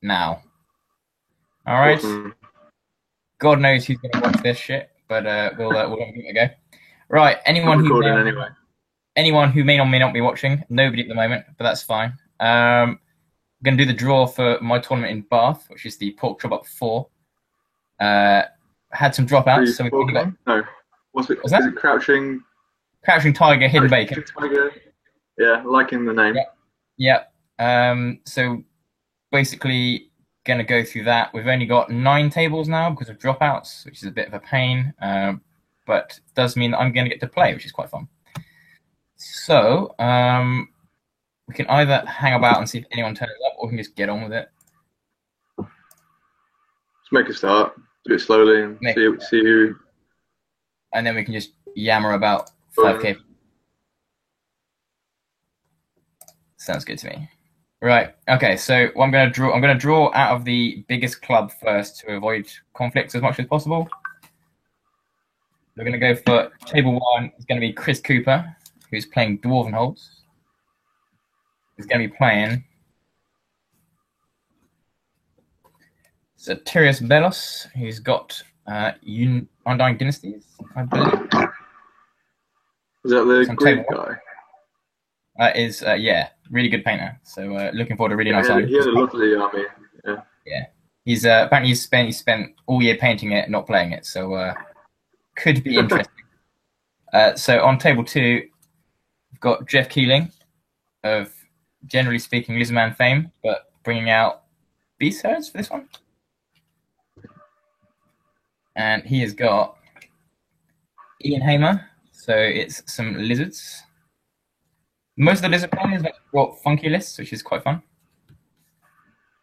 now. All right. Awesome. God knows who's going to watch this shit, but we'll give it a go. Right. I'm recording anyway. Anyone who may or may not be watching, nobody at the moment, but that's fine. I'm going to do the draw for my tournament in Bath, which is the Pork Chop Up 4. Had some dropouts, so we've only got. No. What's it? What's that? Is it Crouching? Crouching Tiger, Hidden Bacon. Tiger. Yeah, liking the name. Yep. So basically, going to go through that. We've only got 9 tables now because of dropouts, which is a bit of a pain, but it does mean that I'm going to get to play, which is quite fun. So we can either hang about and see if anyone turns up, or we can just get on with it. Let's make a start. Do it slowly and see who. And then we can just yammer about 5k. Sounds good to me. Right. Okay. So what I'm going to draw out of the biggest club first to avoid conflicts as much as possible. We're going to go for table 1. It's going to be Chris Cooper, who's playing Dwarven Holds. He's going to be playing Satirius Belos, who's got Undying Dynasties, I believe. Is that the Greek guy? Yeah, really good painter. So looking forward to a really nice army. He had a lovely army. Yeah. Yeah. He's apparently he spent all year painting it, not playing it. So could be interesting. So on table 2, we've got Jeff Keeling of, generally speaking, Lizardman fame, but bringing out Beast Herds for this one. And he has got Ian Hamer, so it's some lizards. Most of the lizard players have brought funky lists, which is quite fun.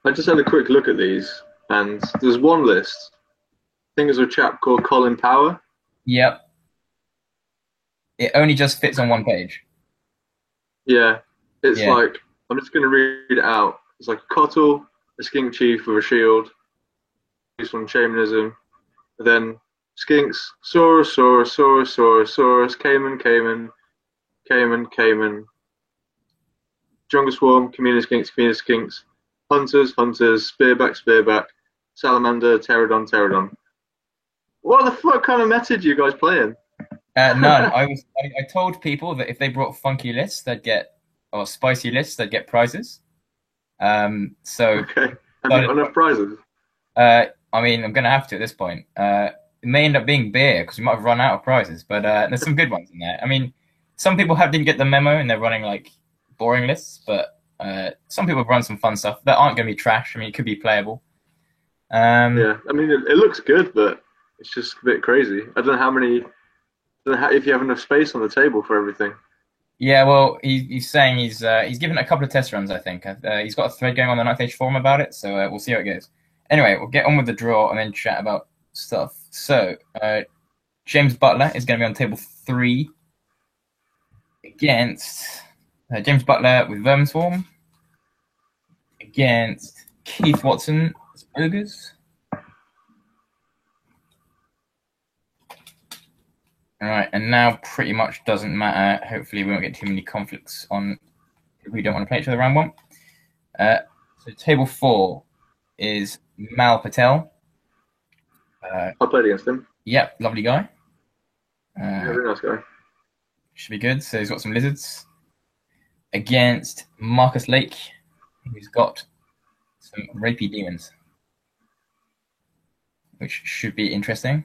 I just had a quick look at these, and there's one list. I think there's a chap called Colin Power. Yep. It only just fits on one page. Yeah, it's like, I'm just going to read it out. It's like a Cottle, a Skink Chief with a shield, used on Shamanism, and then Skinks, Saurus, Saurus, Saurus, Saurus, Saurus, Cayman, Jungle Swarm, Community Skinks, Hunters, Spearback, Salamander, Pterodon. What the fuck kind of method are you guys playing? None. I told people that if they brought funky lists, or spicy lists, they'd get prizes. Okay. Have you got enough prizes? I mean, I'm gonna have to at this point. It may end up being beer because we might have run out of prizes, but there's some good ones in there. I mean, some people didn't get the memo and they're running like boring lists, but some people have run some fun stuff that aren't going to be trash. I mean, it could be playable. Yeah, I mean, it looks good, but it's just a bit crazy. I don't know if you have enough space on the table for everything. Yeah, well, he's saying he's given it a couple of test runs, I think. He's got a thread going on the Ninth Age forum about it, so we'll see how it goes. Anyway, we'll get on with the draw and then chat about stuff. So, James Butler is going to be on table 3 against James Butler with Vermin Swarm against Keith Watson as Ogres. All right, and now pretty much doesn't matter. Hopefully, we won't get too many conflicts on if we don't want to play each other round 1. So, table 4 is Mal Patel. I played against him. Yep, lovely guy. Very nice guy. Should be good. So he's got some lizards against Marcus Lake, who's got some rapey demons, which should be interesting.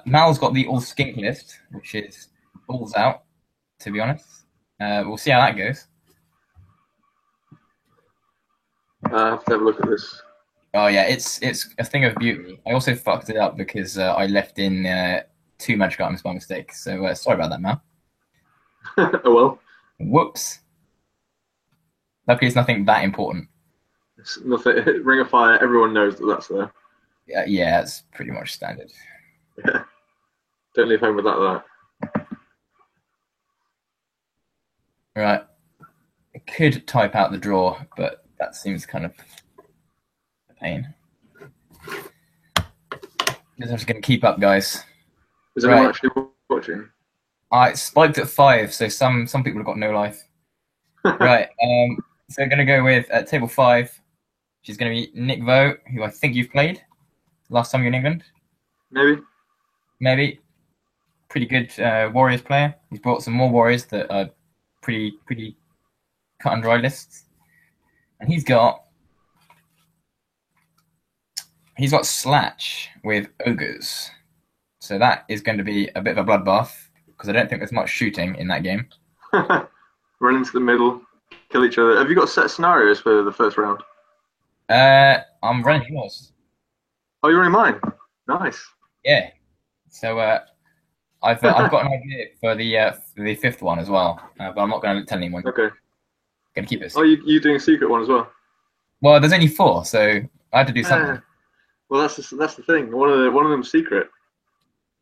Mal's got the all skink list, which is balls out, to be honest. We'll see how that goes. I have to have a look at this. Oh yeah, it's a thing of beauty. I also fucked it up because I left in 2 magic items by mistake. So sorry about that, Mal. Oh well. Whoops. Luckily, it's nothing that important. It's nothing. Ring of Fire. Everyone knows that that's there. Yeah, it's pretty much standard. Yeah. Don't leave home without that. Right. I could type out the draw, but that seems kind of a pain. I'm just going to keep up, guys. Is anyone actually watching? I spiked at 5, so some people have got no life. Right. So I'm going to go with table 5. She's going to be Nick Vo, who I think you've played last time you were in England. Maybe. Pretty good Warriors player. He's brought some more Warriors that are pretty cut and dry lists. And he's got Slatch with Ogres. So that is going to be a bit of a bloodbath because I don't think there's much shooting in that game. Run into the middle, kill each other. Have you got set scenarios for the first round? I'm running yours. Oh, you're running mine. Nice. Yeah. So I've got an idea for the fifth one as well, but I'm not going to tell anyone. Okay. Going to keep it. Oh, you doing a secret one as well? Well, there's only 4, so I had to do something. Well, that's the thing. One of them's secret.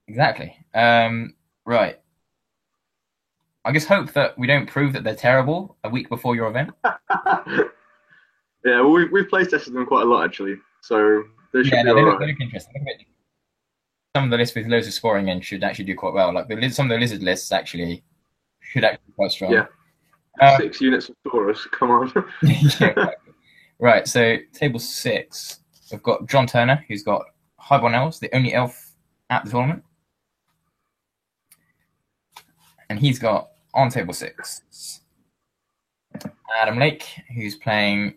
Exactly. Right. I just hope that we don't prove that they're terrible a week before your event. Yeah, well, we've play tested them quite a lot actually, so they should be they alright. look interesting. Some of the lists with loads of scoring in should actually do quite well. Like some of the lizard lists actually should actually be quite strong. Yeah. 6 units of Taurus. Come on. Yeah, exactly. Right. So table 6, we've got John Turner, who's got Highborn Elves, the only elf at the tournament, and he's got on table 6 Adam Lake, who's playing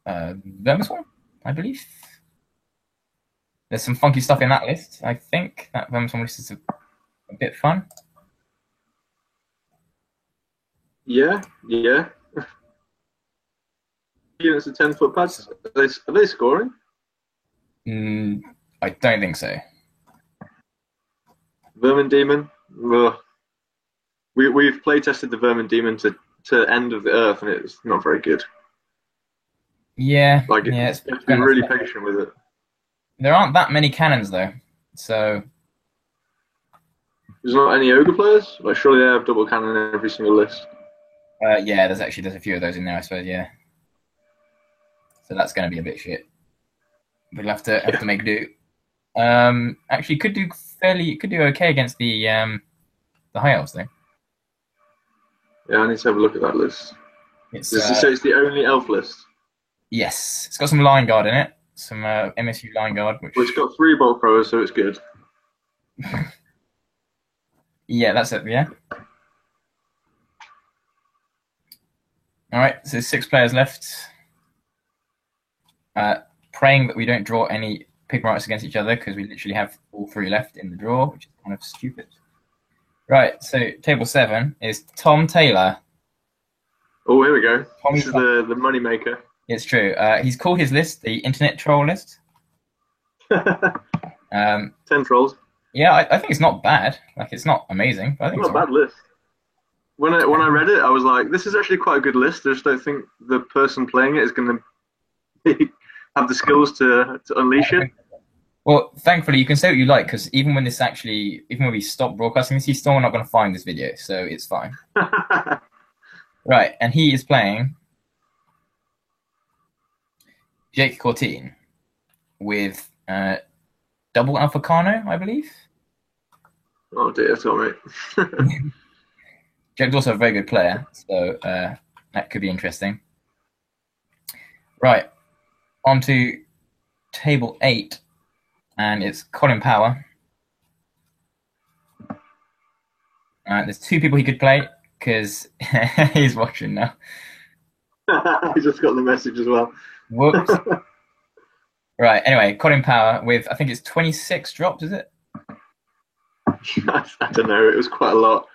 Vermiswarm, I believe. There's some funky stuff in that list. I think that Vermiswarm list is a bit fun. Yeah. Units of 10-foot pads. Are they scoring? I don't think so. Vermin Demon. Ugh. We've play tested the Vermin Demon to End of the Earth, and it's not very good. Yeah. Like, you have to be really patient with it. There aren't that many cannons though, so. There's not any ogre players. Like, surely they have double cannon in every single list. Yeah, there's a few of those in there, I suppose. Yeah. So that's going to be a bit shit. We'll have to make do. Actually, could do okay against the high elves though. Yeah, I need to have a look at that list. It's the only elf list. Yes, it's got some line guard in it, some MSU line guard. Well, it's got 3 bolt throwers, so it's good. Yeah, that's it. Yeah. All right, so 6 players left. Praying that we don't draw any Pigmarites against each other because we literally have all 3 left in the draw, which is kind of stupid. Right, so table 7 is Tom Taylor. Oh, here we go. This is the money maker. It's true. He's called his list the Internet Troll List. 10 trolls. Yeah, I think it's not bad. Like, it's not amazing, but I think it's not a bad list. When I read it, I was like, this is actually quite a good list. I just don't think the person playing it is going to have the skills to unleash it. Well, thankfully, you can say what you like, because even when we stop broadcasting this, he's still not going to find this video, so it's fine. Right, and he is playing Jake Courtine with double Alpha Carno, I believe. Oh dear, sorry. Jake's also a very good player, so that could be interesting. Right, on to table 8, and it's Colin Power. There's 2 people he could play, because he's watching now. He just got the message as well. Whoops. Right, anyway, Colin Power with, I think it's 26 drops, is it? I don't know, it was quite a lot.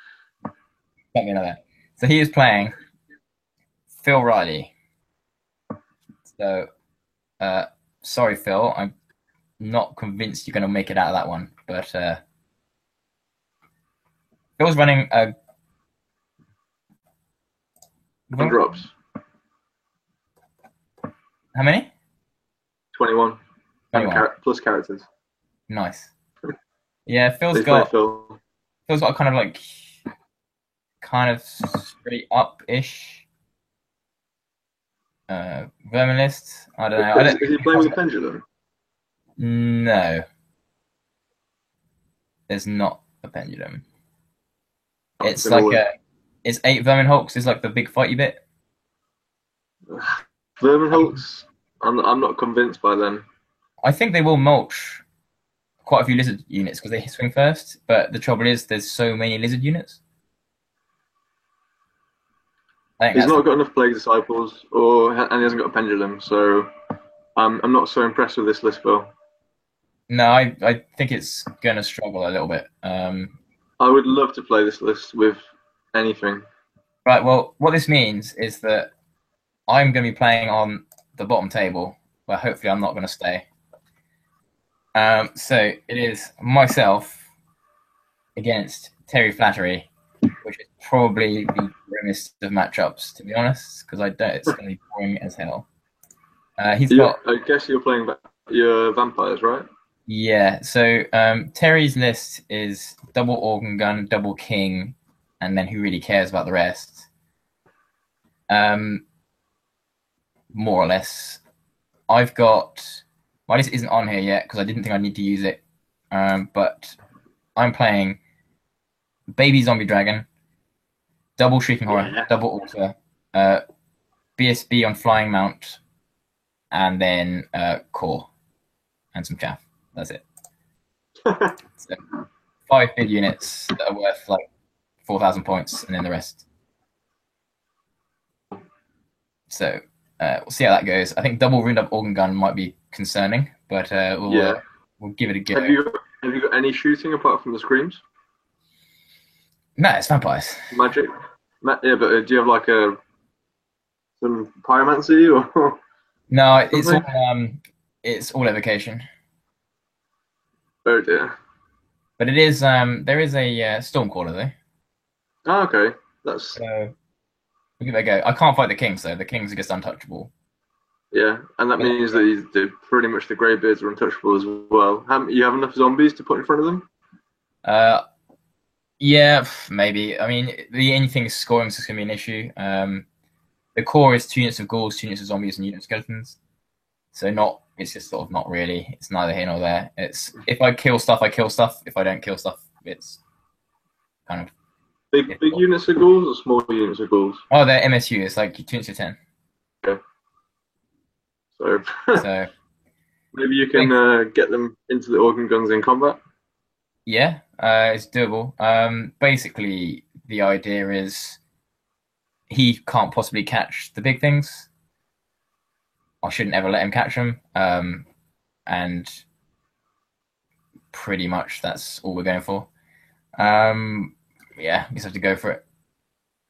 Something like that. So he is playing Phil Riley. So, sorry, Phil, I'm not convinced you're going to make it out of that one, but Phil's running a... drops. How many? 21. Plus characters. Nice. Yeah, Phil's got a kind of straight up-ish vermin list. I don't know. Is he playing with a pendulum? No. There's not a pendulum. It's like it's 8 vermin hulks is like the big fighty bit. Verminholtz, I'm not convinced by them. I think they will mulch quite a few lizard units because they swing first. But the trouble is, there's so many lizard units. I think He's that's not got enough Plague Disciples, and he hasn't got a Pendulum, so I'm not so impressed with this list, Bill. no. I think it's going to struggle a little bit. I would love to play this list with anything. Right. Well, what this means is that I'm going to be playing on the bottom table, where hopefully I'm not going to stay. So it is myself against Terry Flattery, which is probably the grimmest of matchups, to be honest, because I don't. It's going to be boring as hell. He's got. I guess you're playing your vampires, right? Yeah. So Terry's list is double organ gun, double king, and then who really cares about the rest? More or less. I've got. My list isn't on here yet because I didn't think I'd need to use it. But I'm playing Baby Zombie Dragon, double Shrieking Horror, double Altar, BSB on Flying Mount, and then Core and some chaff. That's it. So 5 big units that are worth like 4,000 points, and then the rest. So we'll see how that goes. I think double Ruined Up Organ Gun might be concerning, but we'll give it a go. Have you got any shooting apart from the screams? No, it's vampires. Magic. Yeah, but do you have like some pyromancy or? No, it's all evocation. Oh dear. But it is there is a Stormcaller though. Oh, okay. That's so we'll give it a go. I can't fight the kings though. The kings are just untouchable. Yeah, and that means that pretty much the Greybeards are untouchable as well. You have enough zombies to put in front of them? Yeah, maybe. I mean, the only thing is scoring is going to be an issue. The core is 2 units of ghouls, 2 units of zombies, and units of skeletons. So it's just sort of not really. It's neither here nor there. It's if I kill stuff, I kill stuff. If I don't kill stuff, it's kind of big units of ghouls or small units of ghouls. Oh, they're MSU. It's like 2 units of 10. Okay. So maybe you can get them into the organ guns in combat. Yeah, it's doable. Basically, the idea is he can't possibly catch the big things. I shouldn't ever let him catch them. And pretty much that's all we're going for. Yeah, we just have to go for it.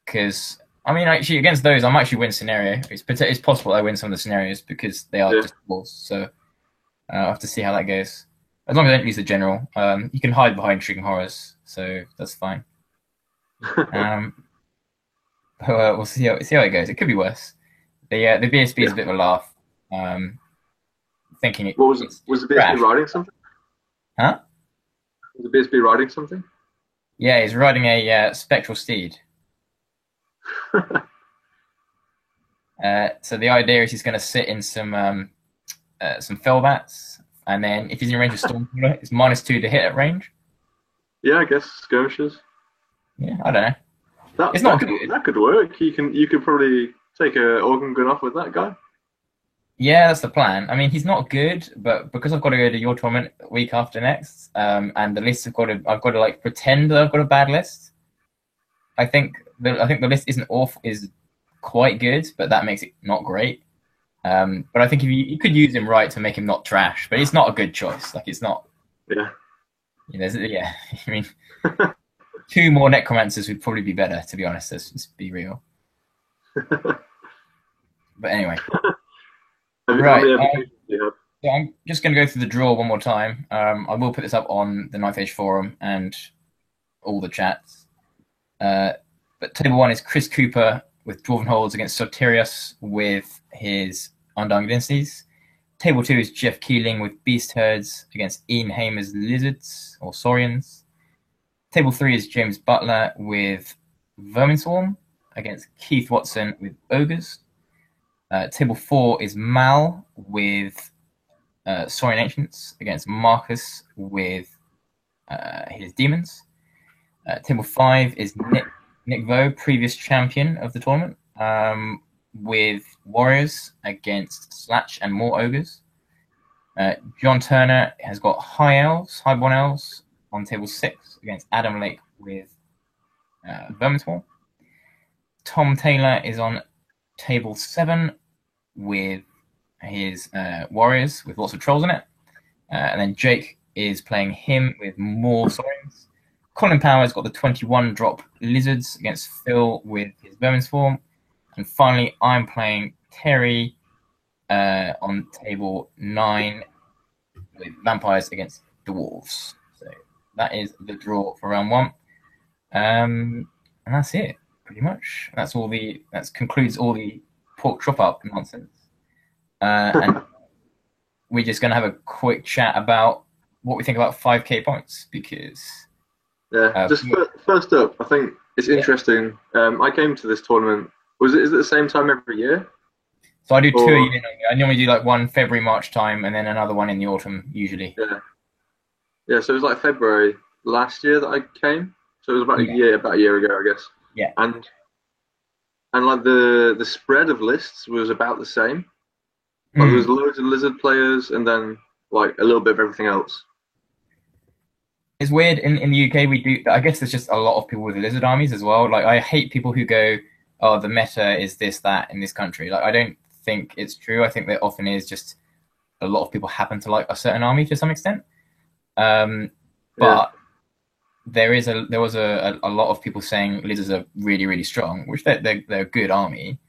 Because, I mean, actually, against those, I might actually win scenario. It's possible I win some of the scenarios because they are just balls. So I'll have to see how that goes. As long as I don't lose the general, you can hide behind Shrieking Horrors, so that's fine. We'll see how it goes. It could be worse. The BSB is a bit of a laugh. Thinking it. What was the BSB riding something? Huh? Was the BSB riding something? Yeah, he's riding a spectral steed. So the idea is he's going to sit in some Fellbats. And then if he's in range of Stormcaller, it's -2 to hit at range. Yeah, I guess skirmishes. Yeah, I don't know. It's not good. That could work. You could probably take a organ gun off with that guy. Yeah, that's the plan. I mean, he's not good, but because I've got to go to your tournament week after next, and the list I've got to like pretend that I've got a bad list. I think the list is quite good, but that makes it not great. But I think if you could use him right to make him not trash, but it's not a good choice. Like it's not. Yeah. Yeah. I mean, 2 more necromancers would probably be better, to be honest. Let's be real. But anyway, right. So I'm just going to go through the draw one more time. I will put this up on the Ninth Age forum and all the chats. But table 1 is Chris Cooper with Dwarven Holds against Soterios with his Undying Dynasties. Table 2 is Jeff Keeling with Beast Herds against Ian Hamer's Lizards or Saurians. Table 3 is James Butler with Vermin Swarm against Keith Watson with Ogres. Table 4 is Mal with Saurian Ancients against Marcus with his Demons. Table 5 is Nick Vo, previous champion of the tournament, with Warriors against Slatch and more Ogres. John Turner has got Highborn Elves on table 6 against Adam Lake with Vermintide. Tom Taylor is on table 7 with his Warriors with lots of trolls in it. And then Jake is playing him with more Saurians. Colin Power's got the 21 drop Lizards against Phil with his Vermintide. And finally, I'm playing Terry on table 9 with Vampires against Dwarves. So that is the draw for round 1. And that's it, pretty much. That concludes all the pork chop up nonsense. And we're just going to have a quick chat about what we think about 5k points, because first up, I think it's interesting. I came to this tournament. Is it the same time every year? So I do 2 a year. I normally do like one February, March time, and then another one in the autumn usually. Yeah. So it was like February last year that I came. So it was about a year ago, I guess. Yeah. And like the spread of lists was about the same. Like there was loads of Lizard players, and then like a little bit of everything else. It's weird in the UK. We do. I guess there's just a lot of people with Lizard armies as well. Like I hate people who go, "Oh, the meta is this, that in this country." Like I don't think it's true. I think there often is just a lot of people happen to like a certain army to some extent. But there was a lot of people saying Lizards are really, really strong, which they're a good army,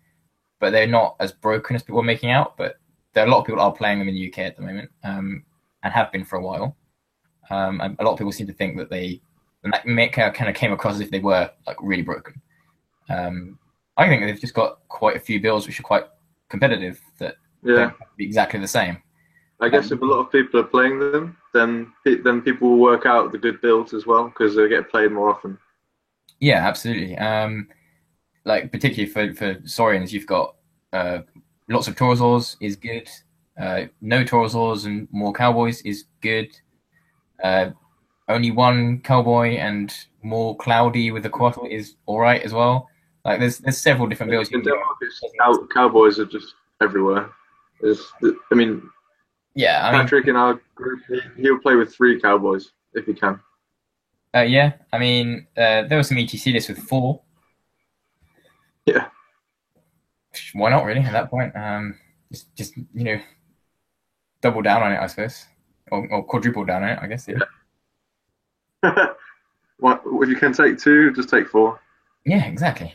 but they're not as broken as people are making out. But there are a lot of people are playing them in the UK at the moment, and have been for a while. And a lot of people seem to think that that kind of came across as if they were like really broken. I think they've just got quite a few builds which are quite competitive that don't have to be exactly the same. I guess if a lot of people are playing them, then people will work out the good builds as well, because they get played more often. Yeah, absolutely. Like particularly for Saurians, you've got lots of Taurosaurs is good. No Taurosaurs and more Cowboys is good. Only one Cowboy and more Cloudy with the Quattro is all right as well. Like there's several different builds. In Denmark, Cowboys are just everywhere. Patrick in our group, he'll play with 3 Cowboys if he can. Yeah, I mean, there was some ETC lists with 4. Yeah. Why not, really, at that point? Just double down on it, I suppose. Or quadruple down on it, I guess. Yeah. What, if you can take 2, just take 4. Yeah, exactly.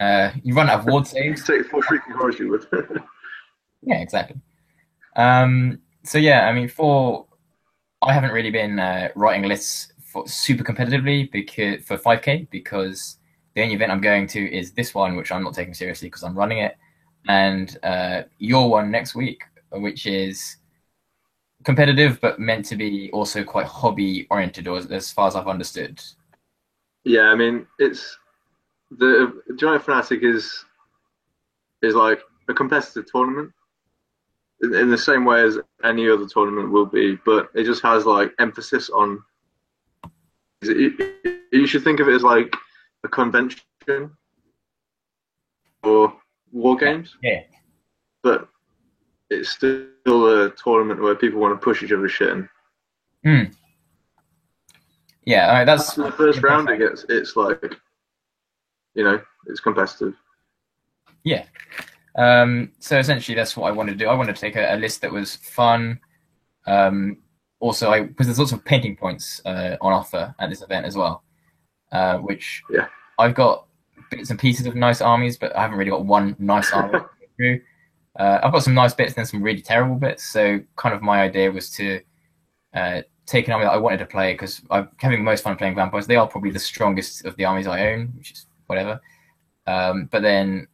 You run out of ward saves. Take 4 freaking horrors you would. Yeah, exactly. So yeah, I mean, I haven't really been writing lists super competitively for 5k, because the only event I'm going to is this one, which I'm not taking seriously because I'm running it, and your one next week, which is competitive but meant to be also quite hobby oriented, or as far as I've understood. Yeah, I mean, it's the Giant Fanatic is like a competitive tournament in the same way as any other tournament will be, but it just has like emphasis on. You should think of it as like a convention or war games. Yeah. But it's still a tournament where people want to push each other's shit in. Yeah, that's the first round. It's like, it's competitive. Yeah. So essentially, that's what I wanted to do. I wanted to take a list that was fun. Also, because there's lots of painting points on offer at this event as well, which I've got bits and pieces of nice armies, but I haven't really got one nice army. I've got some nice bits and then some really terrible bits. So kind of my idea was to take an army that I wanted to play, because I'm having the most fun playing vampires. They are probably the strongest of the armies I own, which is whatever. But then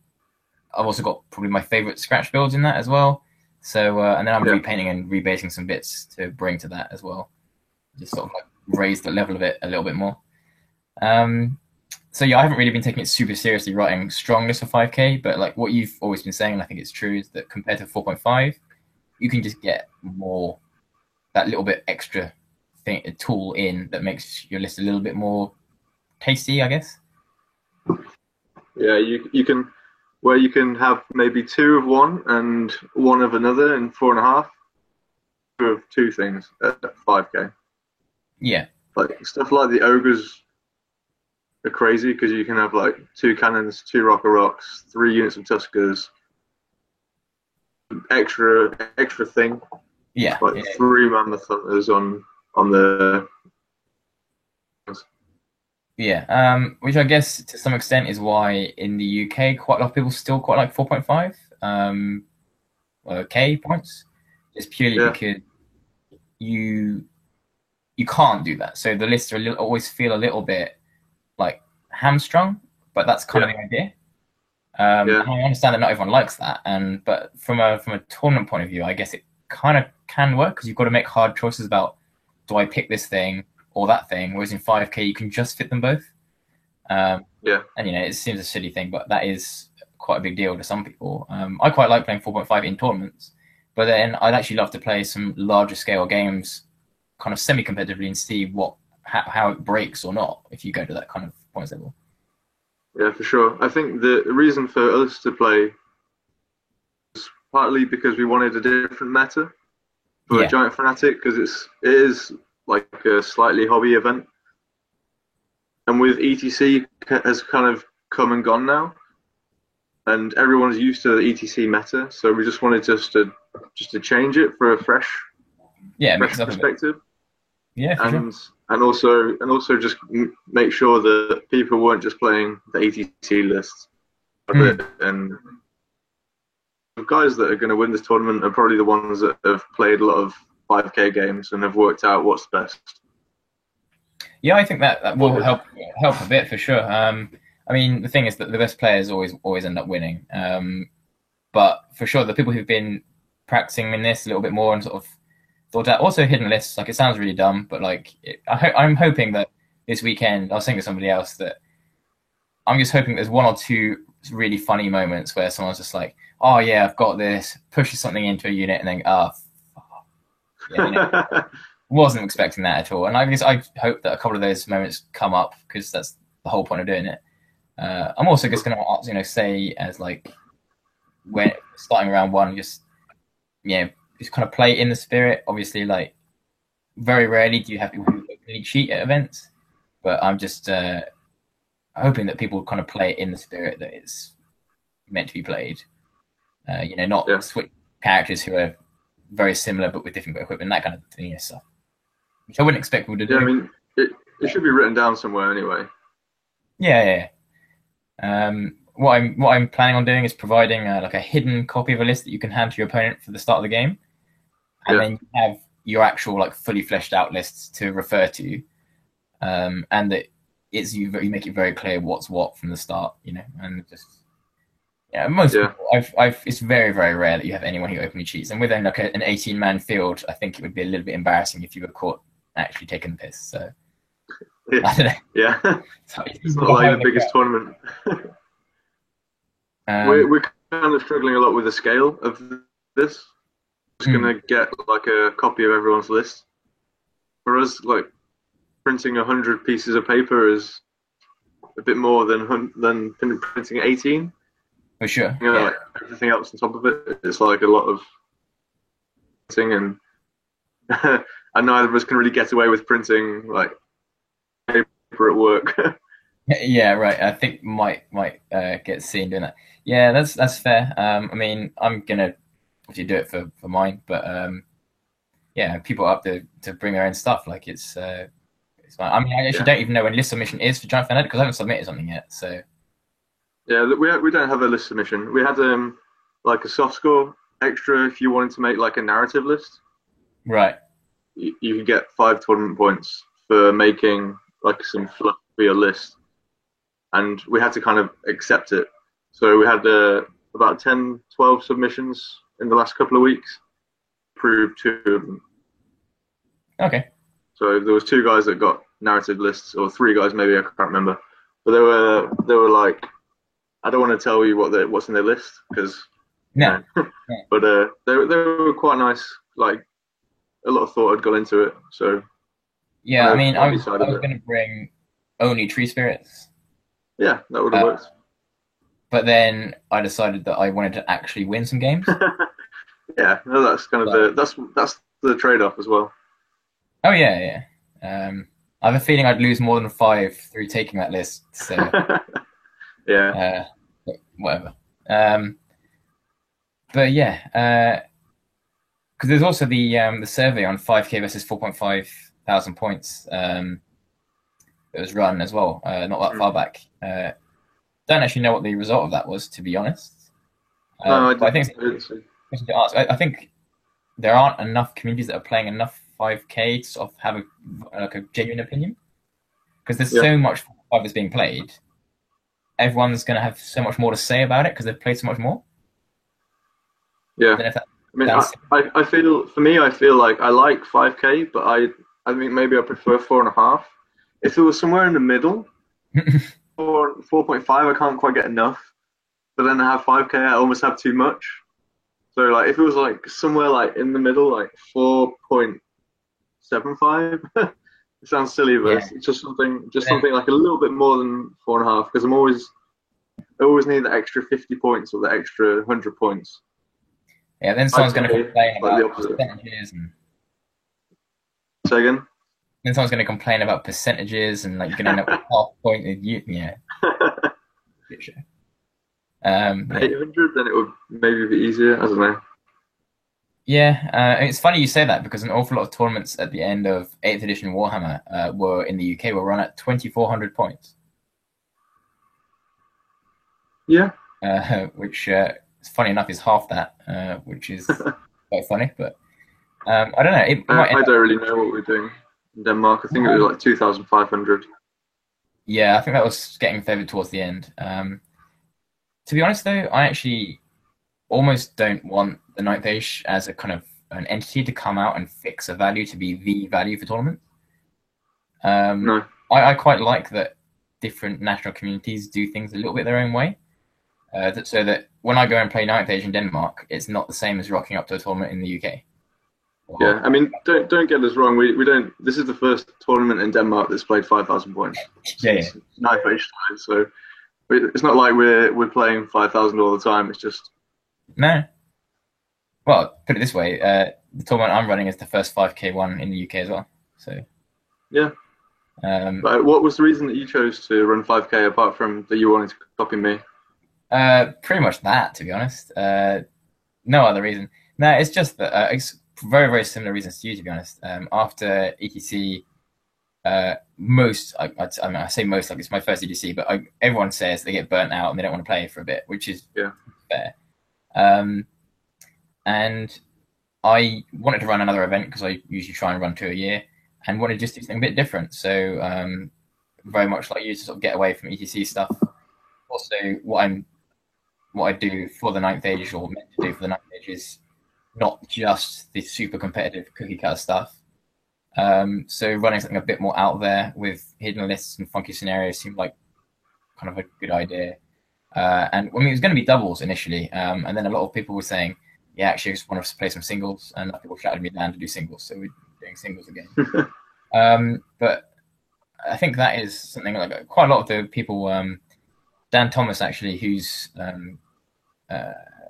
I've also got probably my favorite scratch builds in that as well. So and then I'm repainting and rebasing some bits to bring to that as well, just sort of like raise the level of it a little bit more. So yeah, I haven't really been taking it super seriously writing strong lists for 5k, but like what you've always been saying, and I think it's true, is that compared to 4.5, you can just get more, that little bit extra tool in that makes your list a little bit more tasty, I guess. Yeah, you can where you can have maybe 2 of one and 1 of another in 4.5. 2 of 2 things at 5k. Yeah. Like stuff like the ogres are crazy because you can have like 2 cannons, 2 rocker rocks, 3 units of tuskers, extra thing. Yeah. Like yeah. 3 mammoth hunters on the. Yeah, which I guess to some extent is why in the UK quite a lot of people still quite like 4.5 K points, just purely because you can't do that. So the lists are always feel a little bit like hamstrung, but that's kind of the idea. And I understand that not everyone likes that, but from a tournament point of view, I guess it kind of can work because you've got to make hard choices about, do I pick this thing or that thing? Whereas in 5k you can just fit them both. And it seems a silly thing, but that is quite a big deal to some people. I quite like playing 4.5 in tournaments, but then I'd actually love to play some larger scale games, kind of semi-competitively, and see how it breaks or not if you go to that kind of points level. Yeah, for sure. I think the reason for us to play was partly because we wanted a different meta for Giant Fanatic, because it is like a slightly hobby event, and with ETC has kind of come and gone now, and everyone's used to the ETC meta, so we just wanted just to change it for a fresh perspective. Yeah, for sure. And also just make sure that people weren't just playing the ETC lists, and the guys that are going to win this tournament are probably the ones that have played a lot of 5k games and have worked out what's best. Yeah, I think that will help a bit for sure. I mean, the thing is that the best players always end up winning. But for sure, the people who've been practicing in this a little bit more and sort of thought out also hidden lists, like, it sounds really dumb, but like I'm hoping that this weekend, I was saying to somebody else that I'm just hoping there's 1 or 2 really funny moments where someone's just like, oh yeah, I've got this, pushes something into a unit, and then wasn't expecting that at all. And I guess I hope that a couple of those moments come up, because that's the whole point of doing it. I'm also just going to say, as like, when starting round 1, just kind of play in the spirit. Obviously, like, very rarely do you have people who really cheat at events, but I'm just hoping that people kind of play it in the spirit that it's meant to be played. Not switch characters who are very similar but with different equipment, that kind of thing, stuff, which I wouldn't expect people to do. Yeah, I mean, it should be written down somewhere anyway. Yeah. What I'm planning on doing is providing like a hidden copy of a list that you can hand to your opponent for the start of the game, and then you have your actual, like, fully fleshed out lists to refer to, and that you make it very clear what's what from the start, and just most people, it's very, very rare that you have anyone who openly cheats, and within like an 18-man field, I think it would be a little bit embarrassing if you were caught actually taking the piss. So I don't know. Yeah, it's not like the biggest tournament. We're kind of struggling a lot with the scale of this. Just gonna get like a copy of everyone's list. For us, like, printing 100 pieces of paper is a bit more than printing 18. For sure. Like everything else on top of it, it's like a lot of printing, and neither of us can really get away with printing like paper at work. Yeah, right. I think might get seen doing that. Yeah, that's fair. I mean, I'm gonna obviously do it for mine, but people are up to bring their own stuff. Like, it's fine. I mean, I actually don't even know when list submission is for Giant Fanatic, because I haven't submitted something yet. So yeah, we don't have a list submission. We had like a soft score extra if you wanted to make like a narrative list. Right. You could get 5 tournament points for making like some fluff for your list, and we had to kind of accept it. So we had about 10, 12 submissions in the last couple of weeks. Approved 2 of them. Okay. So there was 2 guys that got narrative lists, or 3 guys maybe, I can't remember. But they were like, I don't want to tell you what's in their list, because no. But they were quite nice. Like, a lot of thought had gone into it. So yeah, I mean, I was going to bring only tree spirits. Yeah, that would have worked. but then I decided that I wanted to actually win some games. Yeah, no, that's kind of that's the trade-off as well. Oh yeah, yeah. I have a feeling I'd lose more than 5 through taking that list. So Yeah, whatever. Um, but yeah, because there's also the survey on 5K versus 4.5 thousand points that was run as well, not that far back. Don't actually know what the result of that was, to be honest. no, But I think I didn't see. I think there aren't enough communities that are playing enough 5K to sort of have a genuine opinion, because there's so much 5 that's being played. Everyone's going to have so much more to say about it because they've played so much more. Yeah, I mean, I feel for me, I feel like I like 5K, but I think maybe I prefer 4.5. If it was somewhere in the middle, 4.5, I can't quite get enough. But then I have 5K, I almost have too much. So like, if it was like somewhere like in the middle, like 4.75, it sounds silly, but it's just something like a little bit more than 4.5, because I always need the extra 50 points or the extra 100 points. Yeah, then someone's going to complain about percentages and. Say again. Then someone's going to complain about percentages and like you're going to end up with half a point. Yeah. 800, then it would maybe be easier. I don't know. Yeah, it's funny you say that because an awful lot of tournaments at the end of 8th edition Warhammer were in the UK were run at 2,400 points. Yeah. Which, funny enough, is half that, which is quite funny. But I don't know. I don't really know what we're doing in Denmark. I think it was like 2,500. Yeah, I think that was getting favoured towards the end. To be honest, though, I actually almost don't want the Ninth Age as a kind of an entity to come out and fix a value to be the value for tournaments. No. I quite like that different national communities do things a little bit their own way. So that when I go and play Ninth Age in Denmark, it's not the same as rocking up to a tournament in the UK. Yeah, I mean, don't get us wrong. We don't. This is the first tournament in Denmark that's played 5,000 points. Yeah. Ninth Age time, so it's not like we're playing 5,000 all the time. It's just no. Well, put it this way: the tournament I'm running is the first 5K one in the UK as well. So yeah. But what was the reason that you chose to run 5K apart from that you wanted to copy me? Pretty much that, to be honest. No other reason. No, it's just that it's very, very similar reasons to you, to be honest. After ETC, most, I mean, I say most, like it's my first ETC, but everyone says they get burnt out and they don't want to play for a bit, which is fair. And I wanted to run another event because I usually try and run 2 a year and wanted to just do something a bit different. So very much like you, to sort of get away from ETC stuff. Also, what I do for the Ninth Age, or meant to do for the Ninth Age, is not just the super competitive cookie cutter stuff. So running something a bit more out there with hidden lists and funky scenarios seemed like kind of a good idea. And I mean, it was going to be doubles initially, and then a lot of people were saying, "Yeah, actually, I just want to play some singles," and people shouted me down to do singles, so we're doing singles again. But I think that is something like quite a lot of the people. Dan Thomas, actually, who's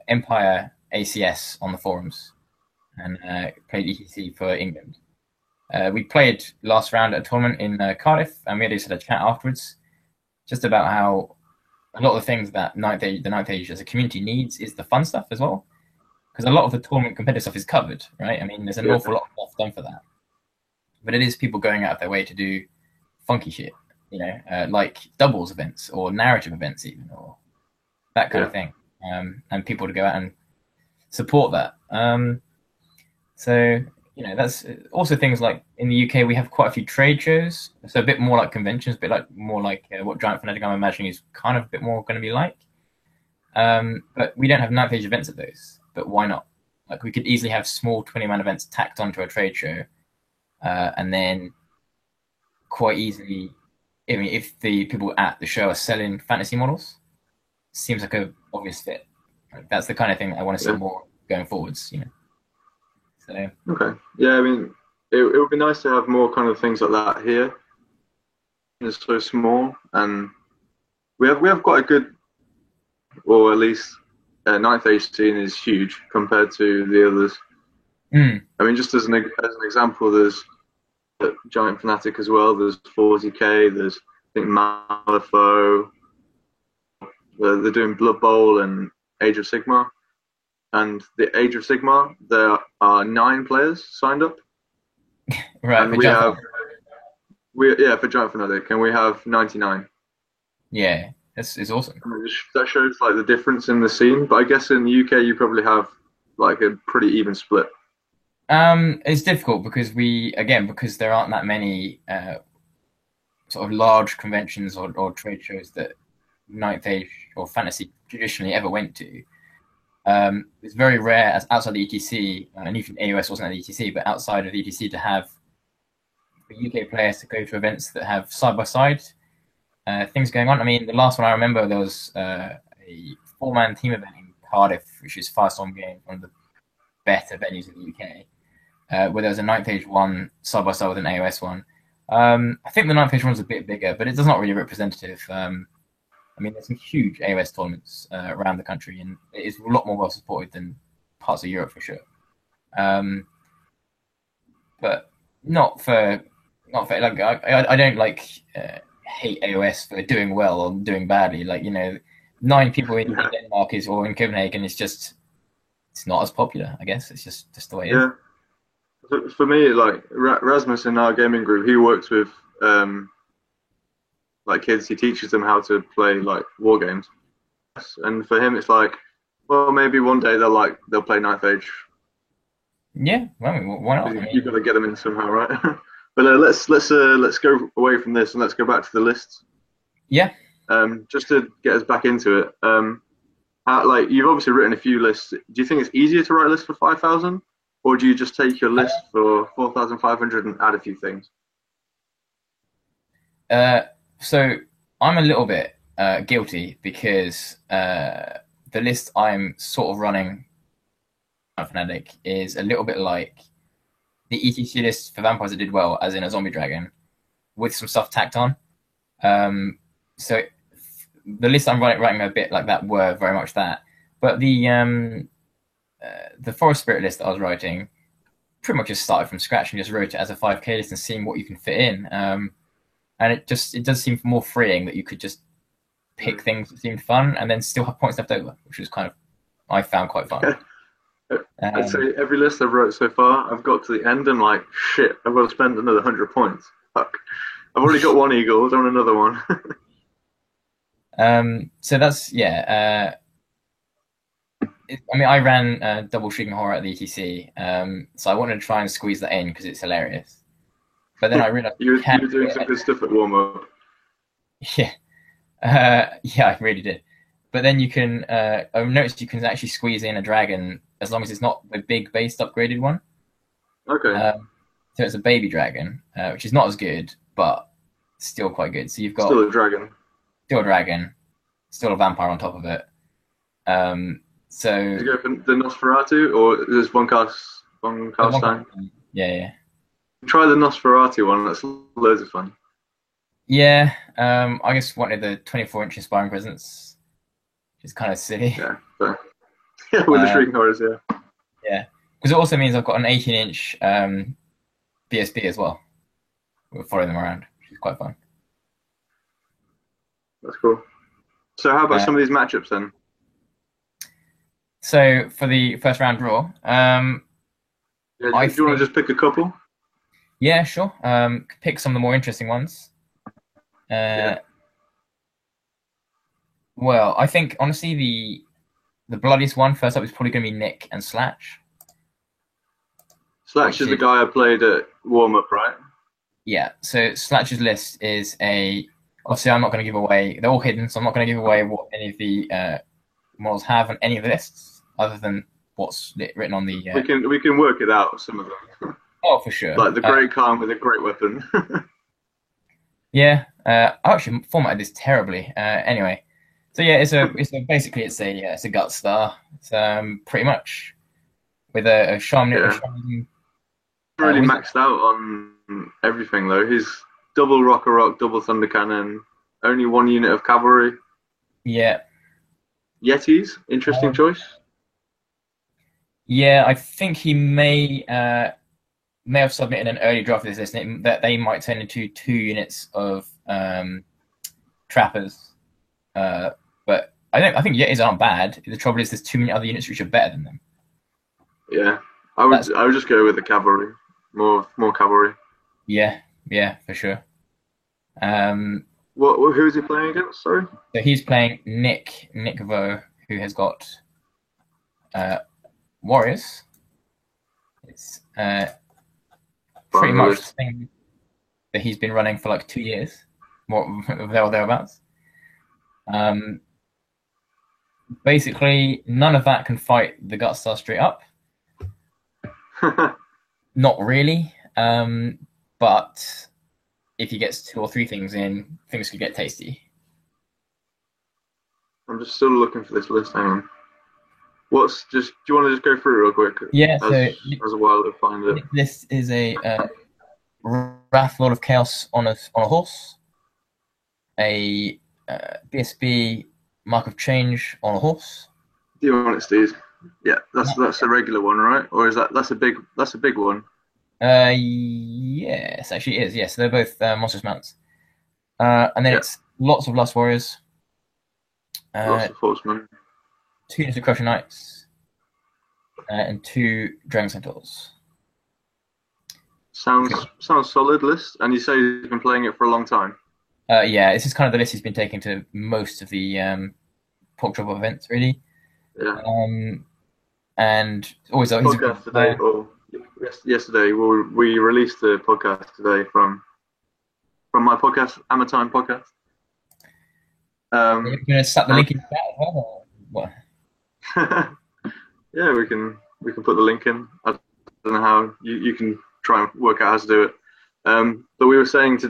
Empire ACS on the forums and played ETC for England. We played last round at a tournament in Cardiff, and we just had a chat afterwards just about how a lot of the things that the Ninth Age as a community needs is the fun stuff as well. Because a lot of the tournament competitive stuff is covered, right? I mean, there's an awful lot of stuff done for that. But it is people going out of their way to do funky shit, you know, like doubles events or narrative events even, or that kind of thing. And people to go out and support that. So, you know, that's also things like in the UK, we have quite a few trade shows. So a bit more like conventions, a bit like more like what Giant Fanatic I'm imagining is kind of a bit more going to be like. But we don't have Ninth Age events at those. But why not? Like, we could easily have small 20-man events tacked onto a trade show, and then quite easily, I mean, if the people at the show are selling fantasy models, seems like a obvious fit. Like, that's the kind of thing I want to see more going forwards, you know. So okay, yeah, I mean, it would be nice to have more kind of things like that here. It's so small, and we have quite a good or at least ninth age scene is huge compared to the others. Mm. I mean, just as an example, there's Giant Fanatic as well. There's 40k. There's I think Malifaux. They're doing Blood Bowl and Age of Sigmar. And the Age of Sigmar, there are 9 players signed up, Right. and for Giant Fanatic, and we have 99. Yeah, it's awesome. I mean, that shows like the difference in the scene. But I guess in the UK, you probably have like a pretty even split. It's difficult because because there aren't that many sort of large conventions or trade shows that Ninth Age or Fantasy traditionally ever went to. It's very rare as outside the ETC, and even AOS wasn't at the ETC, but outside of the ETC to have the UK players to go to events that have side by side things going on. I mean, the last one I remember there was a 4-man team event in Cardiff, which is Firestorm Games, one of the better venues in the UK, where there was a Ninth Age one side by side with an AOS one. I think the Ninth Age one was a bit bigger, but it does not really representative. I mean, there's some huge AOS tournaments around the country, and it is a lot more well supported than parts of Europe for sure. But not for like I don't like hate AOS for doing well or doing badly. Like 9 people in Denmark or in Copenhagen is just it's not as popular. I guess it's just the way it is. For me, like Rasmus in our gaming group, he works with like kids. He teaches them how to play like war games, and for him, it's like, well, maybe one day they'll play Ninth Age. Yeah, well, why not? You've got to get them in somehow, right? But let's go away from this and let's go back to the lists. Yeah. Just to get us back into it. Like you've obviously written a few lists. Do you think it's easier to write a list for 5,000, or do you just take your list for 4,500 and add a few things? So I'm a little bit guilty because the list I'm sort of running Fnatic is a little bit like the ETC list for vampires that did well, as in a zombie dragon, with some stuff tacked on. So the list I'm writing a bit like that were very much that. But the Forest Spirit list that I was writing pretty much just started from scratch and just wrote it as a 5k list and seeing what you can fit in. And it does seem more freeing that you could just pick things that seemed fun and then still have points left over, which was I found quite fun. I'd say every list I've wrote so far, I've got to the end and like, shit, I've got to spend another 100 points. Fuck. I've already got one eagle, I don't want another one. So that's, yeah. I ran double Shrieking Horror at the ETC, so I wanted to try and squeeze that in because it's hilarious. But then I realized you were doing some good stuff at warm-up. Yeah. Yeah, I really did. But then you can, I've noticed you can actually squeeze in a dragon as long as it's not the big based upgraded one. Okay. So it's a baby dragon, which is not as good, but still quite good. So you've got still a dragon, still a vampire on top of it. So did you go for the Nosferatu, or is this one cast time? Yeah. Try the Nosferatu one. That's loads of fun. Yeah. I just wanted the 24-inch Inspiring Presence, which is kind of silly. Yeah. But, yeah, with the Shrieking Horrors, yeah. Yeah, because it also means I've got an 18-inch BSB as well. We're following them around, which is quite fun. That's cool. So how about some of these matchups then? So for the first round draw, do you want to just pick a couple? Yeah, sure. Pick some of the more interesting ones. Well, I think honestly the bloodiest one first up is probably going to be Nick and Slatch. Slatch is the guy I played at warm up, right? Yeah. So Slatch's list is obviously I'm not going to give away. They're all hidden, so I'm not going to give away what any of the models have on any of the lists, other than what's written on the. We can work it out. Some of them. Oh, for sure. Like the Great Khan with a great weapon. Yeah. I actually formatted this terribly. Anyway. So yeah, it's a gut star. It's pretty much with a shaman. Yeah. Really maxed out on everything though. He's double Rock, double Thunder Cannon, only one unit of cavalry. Yeah. Yetis, interesting choice. Yeah, I think he may have submitted an early draft of this list, and that they might turn into 2 units of trappers. But I think Yetis aren't bad. The trouble is there's too many other units which are better than them. Yeah, I would just go with the cavalry, more cavalry. Yeah, for sure. Who is he playing against? Sorry. So he's playing Nick Vo, who has got warriors. It's pretty much the thing that he's been running for like 2 years, more thereabouts. Basically, none of that can fight the Gutstar straight up. Not really, but if he gets 2 or 3 things in, things could get tasty. I'm just still looking for this list. Hang on. Do you want to just go through it real quick? Yeah. As a while to find it. This is a Wrath Lord of Chaos on a horse, a BSB Mark of Change on a horse. Do you want it, Steve? Yeah, that's a regular one, right? Or is that's a big one? Yes, actually it is. Yes, they're both monstrous mounts. And then it's lots of Lust Warriors. Lots of Horsemen. 2 units of Crushing Knights. And 2 Dragon Centaurs. Sounds solid list. And you say you've been playing it for a long time. Yeah, this is kind of the list he's been taking to most of the Pork Chop events, really. Yeah. And always podcast today, or yesterday, we released the podcast today from my podcast, Hammer Time Podcast. You're going to slap the link in the chat as well, or what? Yeah, we can put the link in. I don't know how you can try and work out how to do it. But we were saying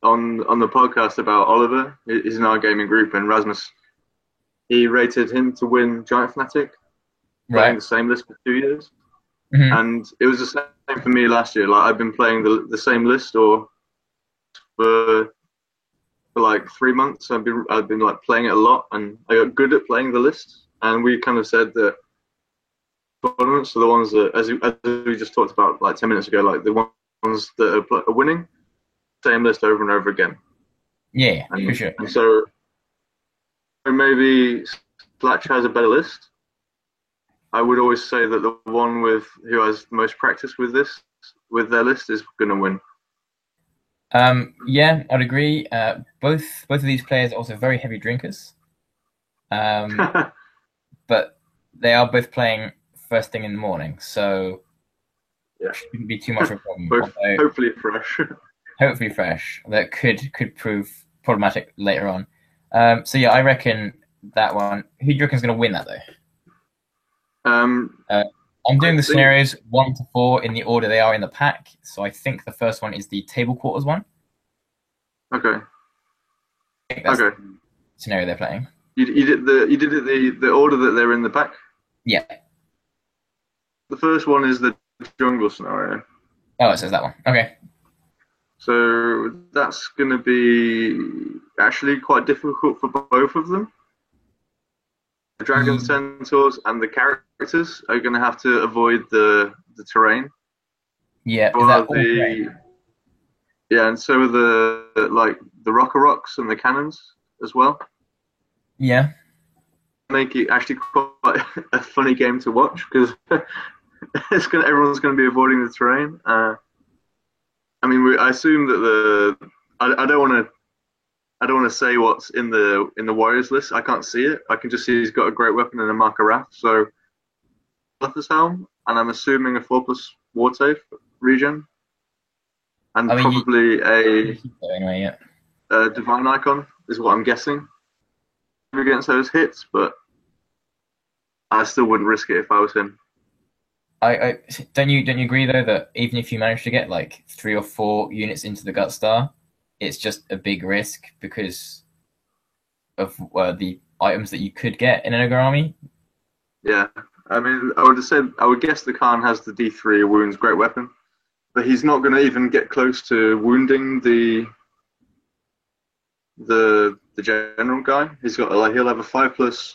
on the podcast about Oliver. He's in our gaming group, and Rasmus. He rated him to win Giant Fnatic, playing the same list for 2 years. Mm-hmm. And it was the same for me last year. Like, I've been playing the same list for like 3 months. I've been like playing it a lot, and I got good at playing the list. And we kind of said that tournaments are the ones that, as we just talked about like 10 minutes ago, like the ones that are winning, same list over and over again. Yeah, for sure. And so maybe Slatch has a better list. I would always say that the one who has the most practice with their list is going to win. Yeah, I'd agree. Both of these players are also very heavy drinkers. But they are both playing first thing in the morning, so yeah, shouldn't be too much of a problem. Hopefully fresh. Hopefully fresh. That could prove problematic later on. So yeah, I reckon that one. Who do you reckon is going to win that though? I'm doing the scenarios 1 to 4 in the order they are in the pack. So I think the first one is the table quarters one. Okay. I think that's the scenario they're playing. You did the order that they're in the pack? Yeah. The first one is the jungle scenario. Oh, it says that one. Okay. So that's going to be actually quite difficult for both of them. The Dragon Centaurs and the characters are going to have to avoid the terrain. Yeah, is that all terrain? Yeah, and so are the Rocker Rocks and the cannons as well. Yeah. Make it actually quite a funny game to watch because everyone's going to be avoiding the terrain. I mean, I assume that I don't want to say what's in the Warriors list. I can't see it. I can just see he's got a great weapon and a Marker Wrath. So Luther's Helm, and I'm assuming a 4+ Wartave regen, and probably a Divine Icon is what I'm guessing against those hits. But I still wouldn't risk it if I was him. I don't you agree though that even if you manage to get like 3 or 4 units into the Gutstar, it's just a big risk because of the items that you could get in an ogre army? Yeah, I mean, I would guess the Khan has the D3 wounds great weapon, but he's not going to even get close to wounding the general guy. He'll have a 5+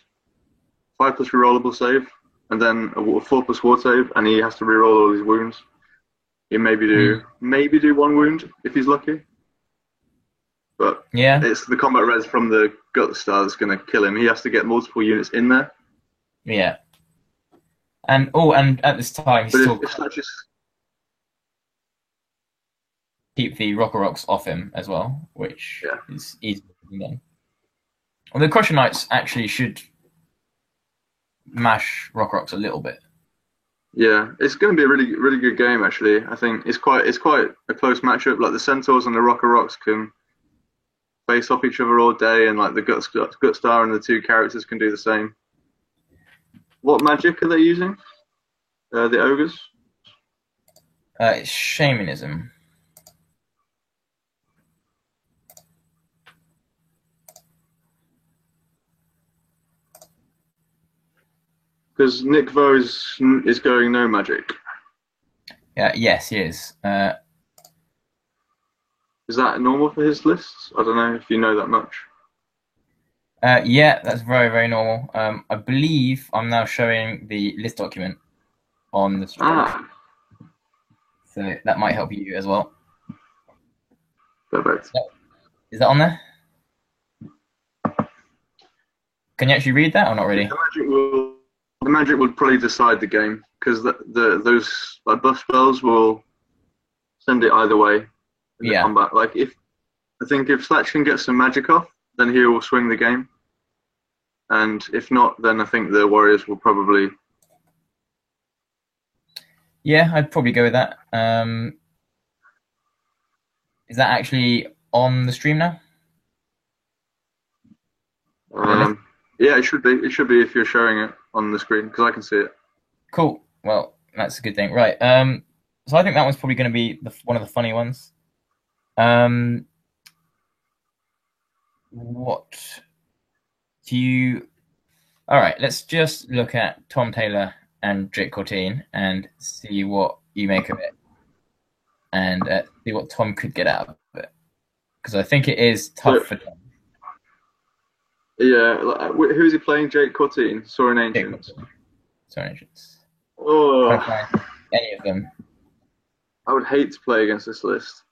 5+ rerollable save, and then a 4+ ward save, and he has to reroll all his wounds. He maybe do 1 wound if he's lucky. But Yeah, it's the combat res from the Gut Star that's going to kill him. He has to get multiple units in there. yeah. And at this time, he's still keep the Rocker Rocks off him as well, which is easy done. Well, the Crusher Knights actually should mash Rocker Rocks a little bit. Yeah, it's going to be a really good game actually. I think it's quite a close matchup. Like the Centaurs and the Rocker Rocks can face off each other all day, and like the Gut Star and the 2 characters can do the same. What magic are they using? The ogres? It's shamanism. Because Nick Vo is going no magic. Yes, he is. Is that normal for his lists? I don't know if you know that much. Yeah, that's very, very normal. I believe I'm now showing the list document on the stream. So that might help you as well. Perfect. Is that on there? Can you actually read that or not really? The magic will probably decide the game, because those like buff spells will send it either way in the combat. Like I think if Slatch can get some magic off, then he will swing the game. And if not, then I think the Warriors will probably. Yeah, I'd probably go with that. Is that actually on the stream now? Yeah, it should be. It should be if you're showing it on the screen, because I can see it. Cool. Well, that's a good thing. Right. So I think that one's probably going to be one of the funny ones. What do you... All right, let's just look at Tom Taylor and Jake Courtine and see what you make of it, and see what Tom could get out of it, because I think it is tough for Tom. Yeah, who's he playing? Jake Courtine, Sorin Ancients. Sorin Ancients. Oh, any of them. I would hate to play against this list.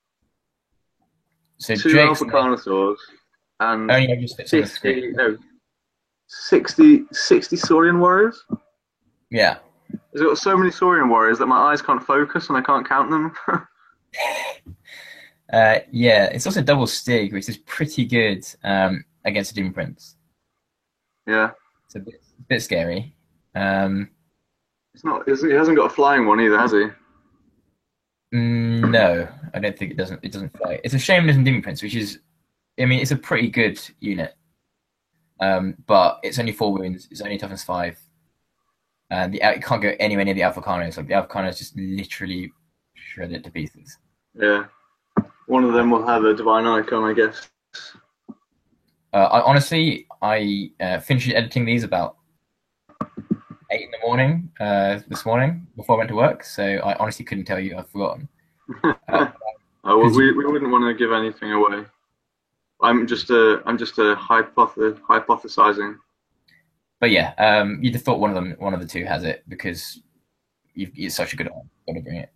So 2 Alpha Carnosaurs and only just fits on the screen. No, 60 Saurian Warriors. Yeah. There's got so many Saurian Warriors that my eyes can't focus and I can't count them. Yeah, it's also double Stig, which is pretty good against a Demon Prince. Yeah. It's a bit scary. It's not. He hasn't got a flying one either, has he? No, I don't think it doesn't. It doesn't fly. It's a Shamanism Demon Prince, which is, I mean, it's a pretty good unit. But it's only 4 wounds. It's only toughness 5. And it can't go anywhere near the Alpha Carnos. Like the Alpha Carnos just literally shred it to pieces. Yeah. One of them will have a Divine Icon, I guess. I honestly finished editing these about 8 in the morning this morning before I went to work, so I honestly couldn't tell you. I've forgotten. Well, we wouldn't want to give anything away. I'm just hypothesizing. But yeah, you'd have thought one of the two has it, because it's such a good one. Got to bring it.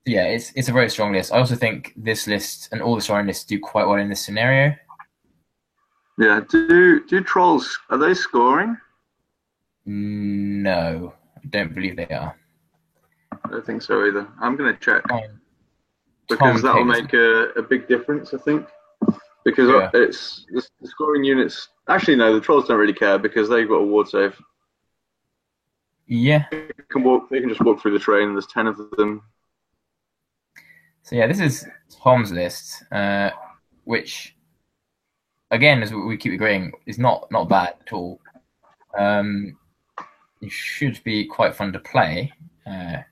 Yeah, it's a very strong list. I also think this list and all the Saurian lists do quite well in this scenario. Yeah. Do trolls, are they scoring? No, I don't believe they are. I don't think so either. I'm going to check. Because that will make a big difference, I think. Because it's the scoring units. Actually, no, the trolls don't really care because they've got a ward save. Yeah. They can just walk through the train, and there's 10 of them. So yeah, this is Tom's list, which, again, as we keep agreeing, is not bad at all. It should be quite fun to play. I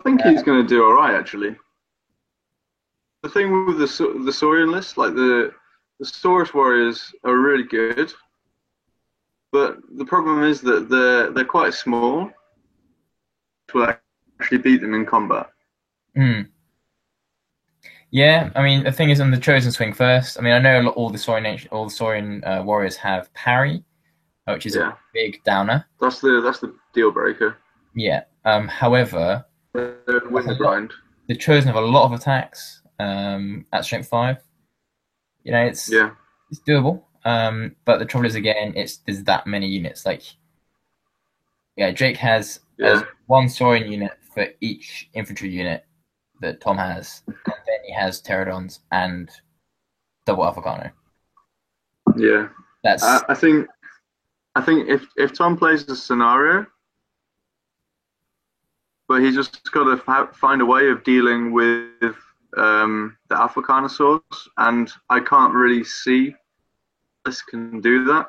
think he's going to do all right, actually. The thing with the Saurian list, like the Saurus Warriors are really good, but the problem is that they're quite small to actually beat them in combat. Yeah, I mean the thing is, on the Chosen swing first. I mean, I know all the Saurian warriors have parry, which is a Yeah, big downer. that's the deal breaker. Yeah. However, Win the grind. the Chosen have a lot of attacks at strength 5. You know, Yeah, it's doable. But the trouble is, again, there's that many units. Like, yeah, Jake has yeah, one Saurian unit for each infantry unit that Tom has, and then he has Pterodons and double Alphacano. yeah. That's I think if Tom plays the scenario, but he just got to find a way of dealing with the Alpha Carnosaurs, and I can't really see this can do that.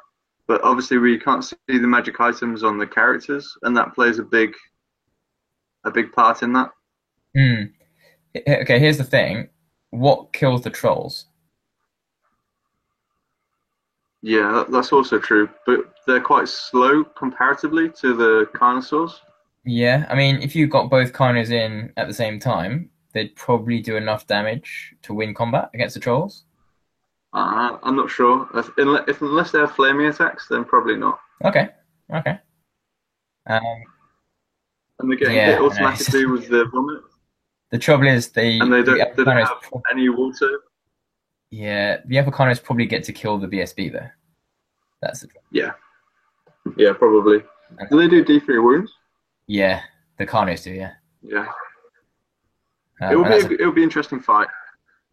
But obviously, we can't see the magic items on the characters, and that plays a big part in that. Okay. Here's the thing: what kills the trolls? Yeah, that's also true, but they're quite slow comparatively to the Carnosaurs. Yeah, I mean, if you got both Carnos in at the same time, they'd probably do enough damage to win combat against the trolls. I'm not sure. Unless they have flaming attacks, then probably not. Okay, okay. Um, And they're getting hit yeah, I know. automatically with the vomit, The trouble is, and they the don't Africanos, have any water. yeah, the Africanos probably get to kill the BSB though. That's the trouble. Yeah, yeah, probably. Do they do D3 wounds? Yeah, the Carnos do. Yeah, Yeah, it will and be it'll be an interesting fight.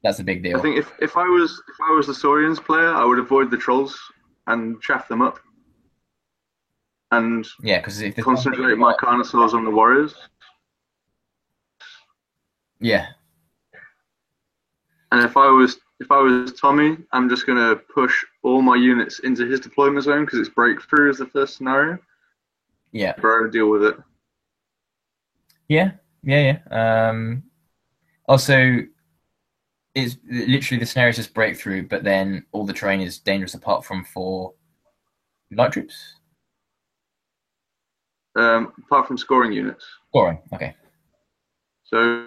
that's a big I deal. think if I was the Saurians player, I would avoid the trolls and chaff them up and Yeah, because if there's one thing concentrate my Carnosaurs on the warriors. yeah, And if I was Tommy, I'm just gonna push all my units into his deployment zone because it's breakthrough as the first scenario. yeah, Bro, deal with it. yeah, yeah, yeah. Also, it's literally the scenario is just breakthrough, but then all the terrain is dangerous apart from for light troops. Apart from scoring units. Scoring. Okay. So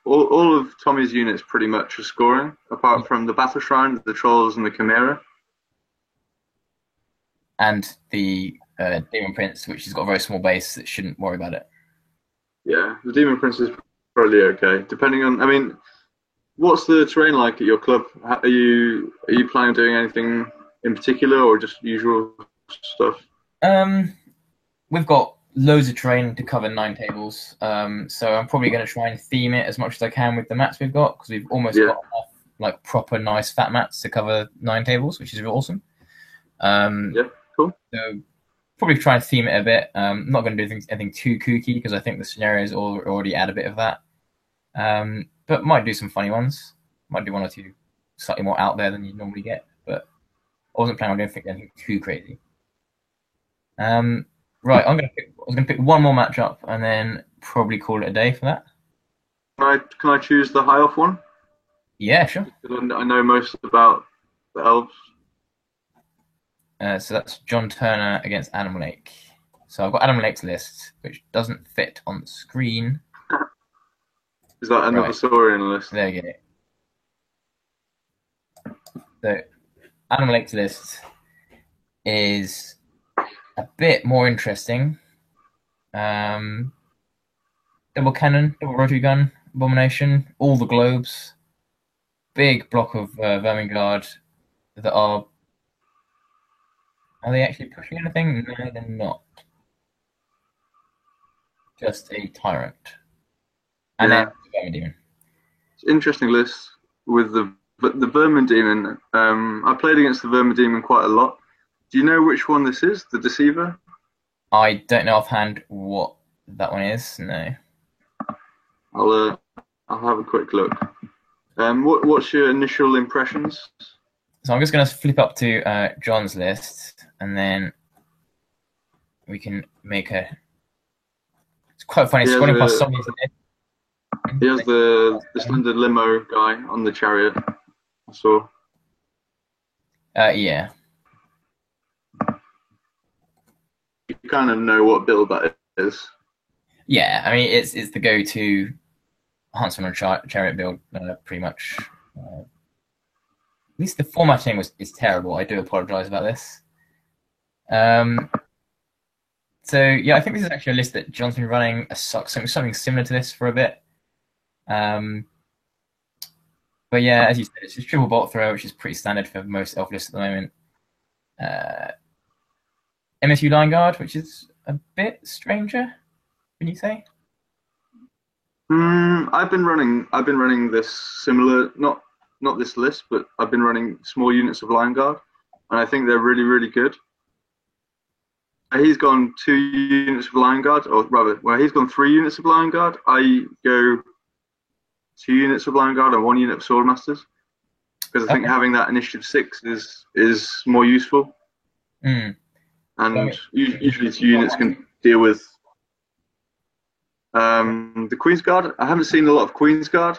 all of Tommy's units pretty much are scoring, apart from the Battle Shrine, the Trolls, and the Chimera. And the Demon Prince, which has got a very small base that shouldn't worry about it. Yeah, the Demon Prince is probably okay, depending on. I mean, what's the terrain like at your club? Are you planning on doing anything in particular, or just usual stuff? We've got loads of terrain to cover 9 tables, so I'm probably going to try and theme it as much as I can with the mats we've got because we've almost got enough like proper nice fat mats to cover 9 tables, which is awesome. Yeah, cool. So probably try and theme it a bit. Not going to do anything too kooky because I think the scenarios already add a bit of that. But might do some funny ones. Might do one or two slightly more out there than you normally get. But I wasn't planning on doing anything too crazy. Right, I was gonna pick one more matchup and then probably call it a day for that. Can I choose the high off one? Yeah, sure. I know most about the elves. So that's John Turner against Adam Lake. So I've got Adam Lake's list, which doesn't fit on the screen. Is that another Saurian list? There you go. So Adam Lake's list is a bit more interesting. Double cannon, double rotary gun, abomination, all the globes, big block of vermin guard that are. Are they actually pushing anything? No, they're not. Just a tyrant. And then the vermin demon. It's an interesting list with the vermin demon. I played against the vermin demon quite a lot. Do you know which one this is? The deceiver? I don't know offhand what that one is. No. I'll have a quick look. What's your initial impressions? So I'm just going to flip up to John's list, and then we can make a. It's quite funny. Scrolling past some of these. He has the standard limo guy on the chariot. I saw. Yeah. You kind of know what build that is. Yeah, I mean it's the go-to Huntsman and Chariot build, pretty much. At least the formatting is terrible. I do apologize about this. So yeah, I think this is actually a list that John's been running something similar to this for a bit. But yeah, as you said, it's just triple bolt throw, which is pretty standard for most elf lists at the moment. MSU Line Guard, which is a bit stranger, can you say? I've been running this similar, not this list, but I've been running small units of Line Guard, and I think they're really, really good. He's gone 2 units of Line Guard, or rather, well, he's gone 3 units of Line Guard. I go 2 units of Line Guard and 1 unit of Swordmasters, because I think having that initiative 6 is more useful. And usually 2 units can deal with the Queen's Guard. I haven't seen a lot of Queen's Guard,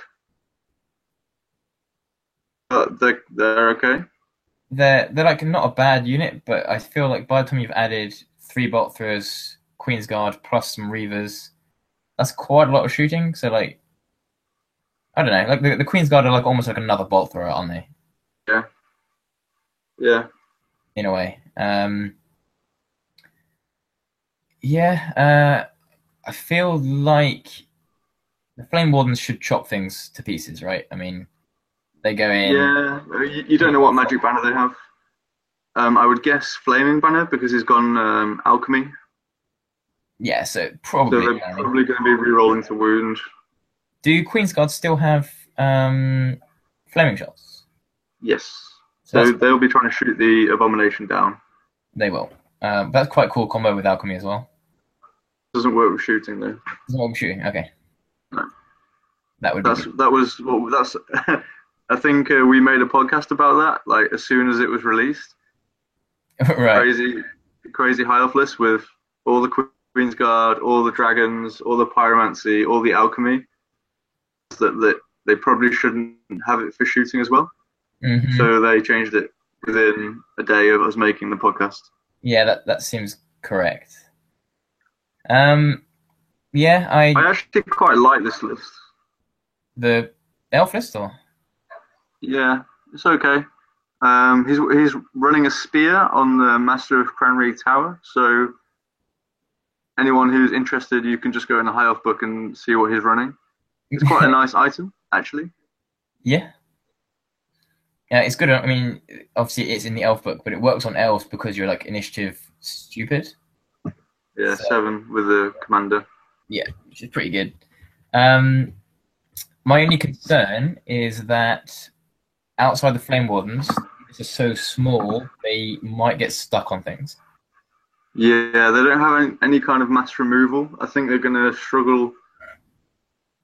but they're okay. They're like not a bad unit, but I feel like by the time you've added 3 bolt throwers, Queen's Guard plus some Reavers, that's quite a lot of shooting. So like, I don't know, like the Queen's Guard are like almost like another bolt thrower, aren't they? Yeah. Yeah. In a way. Yeah. I feel like the Flame Wardens should chop things to pieces, right? I mean, they go in. Yeah, you don't know what magic banner they have. I would guess Flaming Banner because he's gone Alchemy. Yeah, so probably. So they're probably going to be re-rolling to wound. Do Queen's Guard still have flaming shots? Yes. So they'll be trying to shoot the Abomination down. They will. That's quite a cool combo with Alchemy as well. Doesn't work with shooting though. Doesn't work with shooting. Okay. No. That's. I think we made a podcast about that. Like as soon as it was released. Right. Crazy high elf list with all the Queen's Guard, all the dragons, all the pyromancy, all the alchemy. That they probably shouldn't have it for shooting as well. Mm-hmm. So they changed it within a day of us making the podcast. Yeah, that seems correct. Yeah, I actually quite like this list. The elf list, or? Yeah, it's okay. He's running a spear on the Master of Cranry Tower, so anyone who's interested, you can just go in the High Elf book and see what he's running. It's quite a nice item, actually. Yeah. Yeah, it's good. I mean, obviously it's in the elf book, but it works on elves because you're like initiative stupid. Yeah, so, 7 with the commander. Yeah, which is pretty good. My only concern is that outside the Flame Wardens, these are so small, they might get stuck on things. Yeah, they don't have any kind of mass removal. I think they're going to struggle.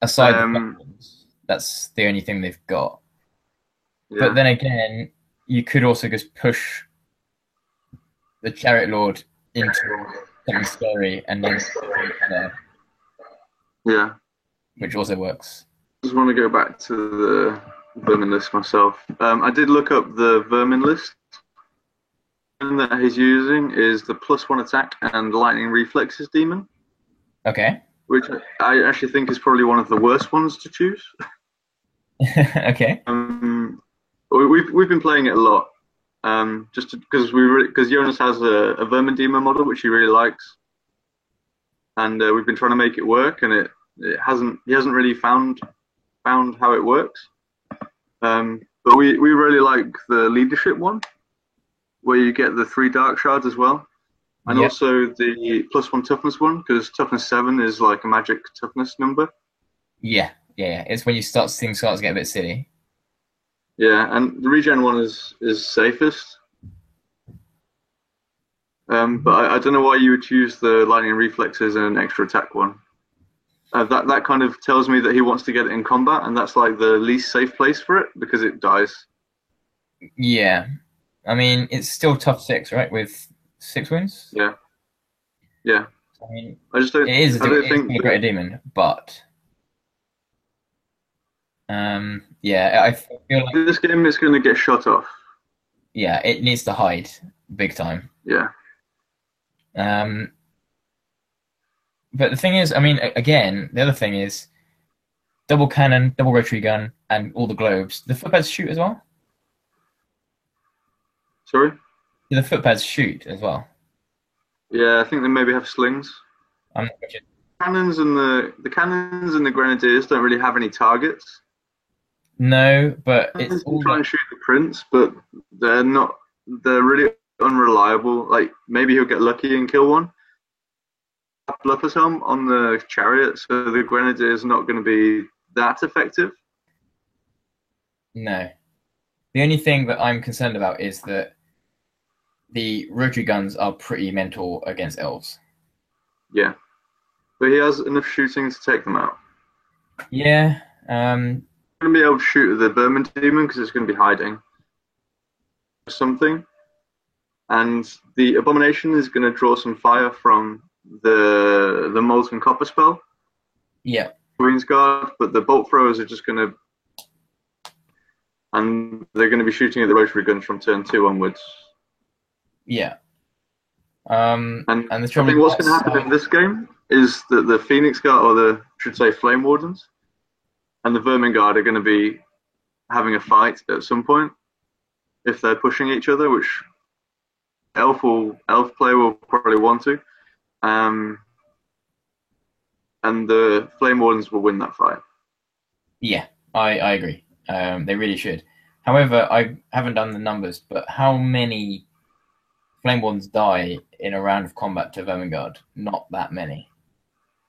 Aside the Flame Wardens, that's the only thing they've got. Yeah. But then again, you could also just push the Chariot Lord into something scary and then there. Yeah. Which also works. I just want to go back to the Vermin list myself. I did look up the Vermin list. The one that he's using is the +1 attack and lightning reflexes demon. Okay. Which I actually think is probably one of the worst ones to choose. Okay. We've been playing it a lot, just because Jonas has a Vermin Demon model which he really likes, and we've been trying to make it work, and he hasn't really found how it works. But we really like the leadership one, where you get the 3 dark shards as well, and also the +1 toughness one, because toughness 7 is like a magic toughness number. Yeah. It's when things start to get a bit silly. Yeah, and the regen one is safest. But I don't know why you would choose the lightning reflexes and an extra attack one. That kind of tells me that he wants to get it in combat, and that's like the least safe place for it because it dies. Yeah, I mean it's still tough 6, right? With 6 wounds. Yeah. I mean, I just don't. It is a greater demon, but. Yeah, I feel like this game is going to get shut off. Yeah, it needs to hide big time. Yeah. But the thing is, I mean, again, the other thing is, double cannon, double rotary gun, and all the globes. The footpads shoot as well. Sorry. Do the footpads shoot as well? Yeah, I think they maybe have slings. I'm not sure. Cannons and the cannons and the grenadiers don't really have any targets. No, but it's Cannons can all try and shoot the prince, but they're not. They're really unreliable. Like maybe he'll get lucky and kill one. Bluffer's helm on the chariot, so the grenadier is not going to be that effective. no. The only thing that I'm concerned about is that the rotary guns are pretty mental against elves. Yeah, but he has enough shooting to take them out. Yeah. Going to be able to shoot the vermin demon because it's going to be hiding something, and the abomination is going to draw some fire from the molten copper spell. Yeah. Queen's Guard, but the bolt throwers are just going to, and they're going to be shooting at the rotary guns from turn 2 onwards. Yeah. And the I think what's going to happen in this game is that the Phoenix Guard, or the should say Flame Wardens, and the Vermin Guard are going to be having a fight at some point if they're pushing each other, which elf player will probably want to. And the Flame Wardens will win that fight. Yeah, I agree. They really should. However, I haven't done the numbers, but how many Flame Wardens die in a round of combat to Vermingard? Not that many.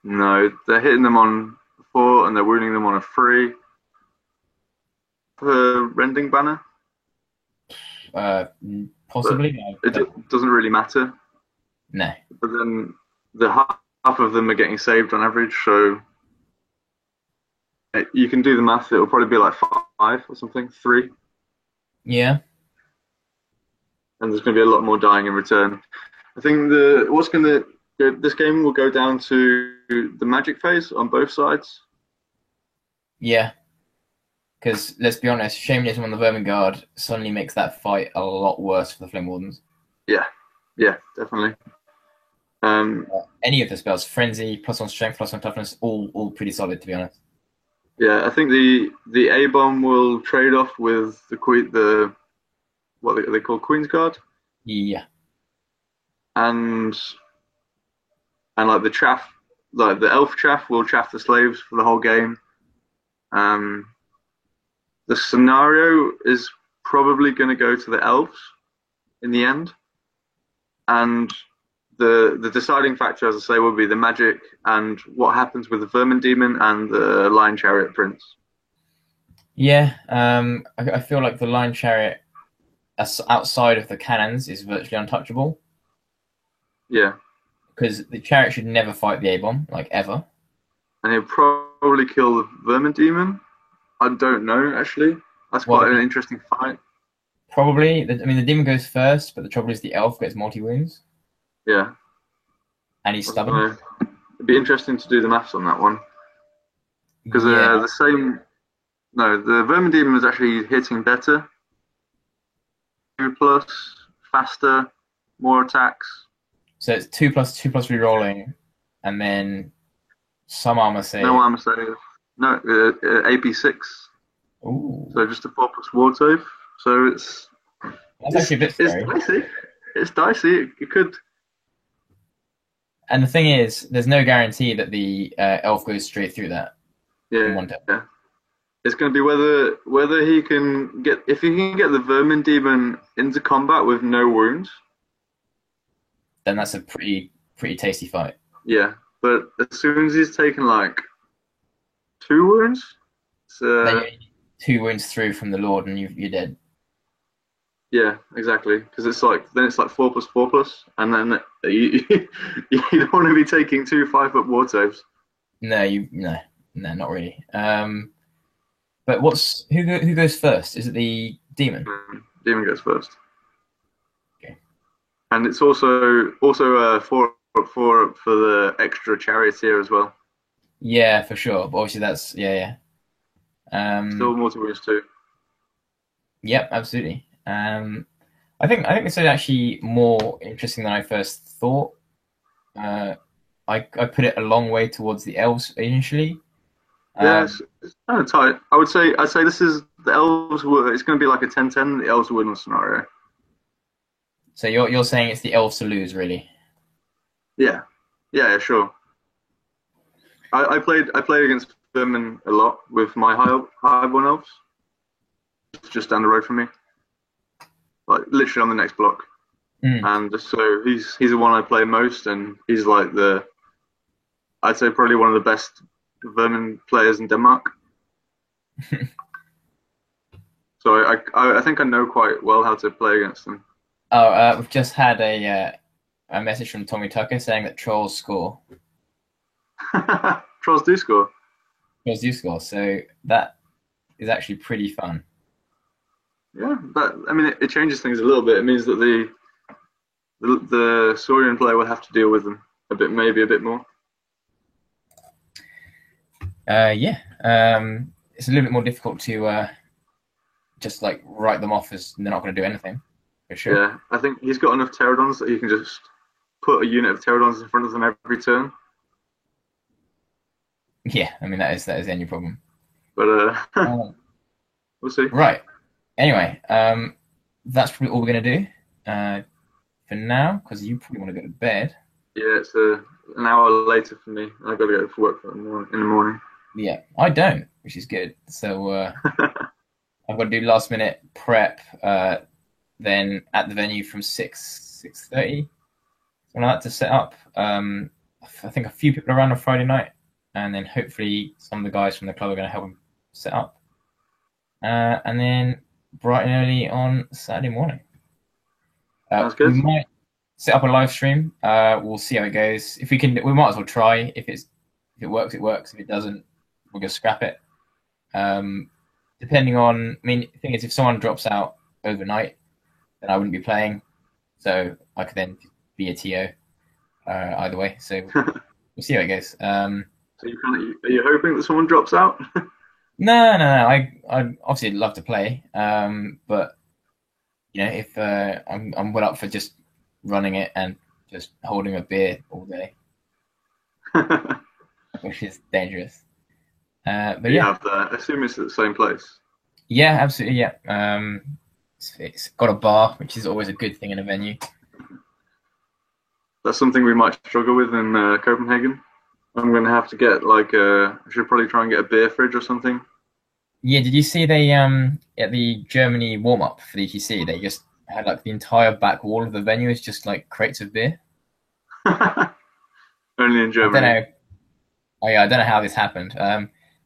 No, they're hitting them on 4 and they're wounding them on a 3. For Rending Banner? Possibly. It doesn't really matter. No. But then the half of them are getting saved on average, so you can do the math. It'll probably be like 5 or something, 3. Yeah. And there's going to be a lot more dying in return. I think this game will go down to the magic phase on both sides. Yeah. Because let's be honest, Shamanism on the Vermingard suddenly makes that fight a lot worse for the Flame Wardens. Yeah, definitely. Any of the spells, Frenzy, +1 Strength, +1 Toughness, all pretty solid, to be honest. Yeah, I think the A-bomb will trade off with the what they call Queen's Guard. Yeah. And like the chaff, like the elf chaff will chaff the slaves for the whole game. The scenario is probably going to go to the elves in the end, and the deciding factor, as I say, will be the magic and what happens with the Vermin Demon and the Lion Chariot Prince. Yeah, I feel like the Lion Chariot, outside of the cannons, is virtually untouchable. Yeah. Because the Chariot should never fight the A-bomb, like ever. And he'll probably kill the Vermin Demon. I don't know, actually. That's quite an interesting fight. Probably. The Demon goes first, but the trouble is the Elf gets multi-wounds. Yeah. And he's stubborn. It'd be interesting to do the maths on that one. Because the Vermin Demon was actually hitting better. 2+, faster, more attacks. So it's 2+, 2+ rerolling, and then some armor save. No armor save. No, AP6. Ooh. So just a 4+ ward save. So that's actually a bit scary. It's dicey. It's dicey. It could. And the thing is, there's no guarantee that the elf goes straight through that. Yeah. It's going to be whether he can get, if he can get the Vermin Demon into combat with no wounds. Then that's a pretty tasty fight. Yeah, but as soon as he's taken like 2 wounds, then you 2 wounds through from the Lord, and you're dead. Yeah, exactly. Because it's like 4+4+, and then you don't want to be taking 2 5-up ward saves. No, not really. But who goes first? Is it the demon? Demon goes first. Okay. And it's also 4 for the extra charioteer as well. Yeah, for sure. But obviously that's yeah. Still multi-wounds too. Yep, absolutely. I think this is actually more interesting than I first thought. I put it a long way towards the elves initially. Yes, It's kind of tight. I'd say this is the elves were. It's going to be like a 10-10. The elves win scenario. So you're saying it's the elves to lose, really? Yeah, yeah, sure. I played against Vermin a lot with my Highborn elves. It's just down the road from me, like literally on the next block. Mm. And so he's the one I play most, and he's like the I'd say probably one of the best Vermin players in Denmark. So I think I know quite well how to play against them. Oh, we've just had a message from Tommy Tucker saying that trolls score. Trolls do score. Trolls do score, so that is actually pretty fun. Yeah, but I mean, it changes things a little bit. It means that the Saurian player will have to deal with them a bit, maybe a bit more. Yeah, it's a little bit more difficult to just like write them off as they're not going to do anything, for sure. Yeah, I think he's got enough pterodons that he can just put a unit of pterodons in front of them every turn. Yeah, I mean that is the only problem. But we'll see. Right. Anyway, that's probably all we're going to do for now, because you probably want to go to bed. Yeah, it's an hour later for me. I've got to go for work in the morning. Yeah, I don't, which is good. So I've got to do last minute prep, then at the venue from 6:30, something like that, to set up. I think a few people around on Friday night, and then hopefully some of the guys from the club are going to help them set up. And then bright and early on Saturday morning. Sounds good. We might set up a live stream. We'll see how it goes. If we can, we might as well try. If it works, it works. If it doesn't, we'll just scrap it. Depending on, I mean, the thing is, if someone drops out overnight, then I wouldn't be playing. So I could then be a TO either way. So we'll see how it goes. So are you hoping that someone drops out? No. I obviously love to play, but you know, if I'm well up for just running it and just holding a beer all day, which is dangerous. But you yeah, have that. I assume it's at the same place. Yeah, absolutely. Yeah, it's got a bar, which is always a good thing in a venue. That's something we might struggle with in Copenhagen. I'm going to have to get I should probably try and get a beer fridge or something. Yeah, did you see they at the Germany warm up for the ETC? They just had like the entire back wall of the venue is just like crates of beer. Only in Germany. I don't know. Oh yeah, I don't know how this happened.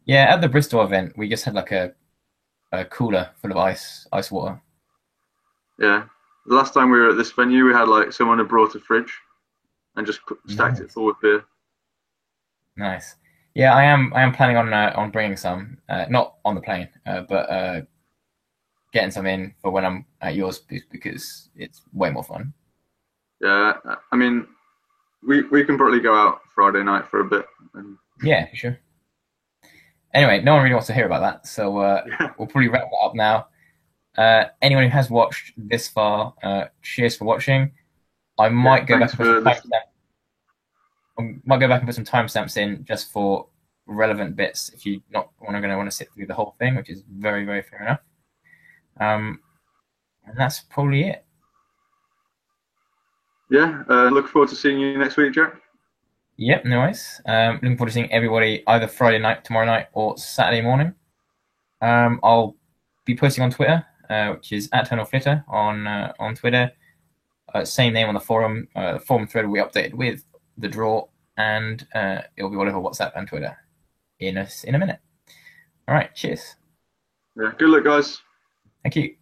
Yeah, at the Bristol event, we just had like a cooler full of ice water. Yeah, the last time we were at this venue, we had like someone had brought a fridge and just stacked it full with beer. Nice. Yeah, I am planning on bringing some, not on the plane, but getting some in for when I'm at yours because it's way more fun. Yeah, I mean, we can probably go out Friday night for a bit. Yeah, for sure. Anyway, no one really wants to hear about that, so we'll probably wrap that up now. Anyone who has watched this far, cheers for watching. I might go back and put some timestamps. I might go back and put some timestamps in just for relevant bits if you're not going to want to sit through the whole thing, which is very, very fair enough. And that's probably it. Yeah, looking forward to seeing you next week, Jack. Yep, no worries. Looking forward to seeing everybody either Friday night, tomorrow night, or Saturday morning. I'll be posting on Twitter, which is @TurnOffFlitter on Twitter. Same name on the forum. The forum thread will be updated with the draw, and it'll be all over WhatsApp and Twitter in a minute. All right, cheers. Yeah, good luck, guys. Thank you.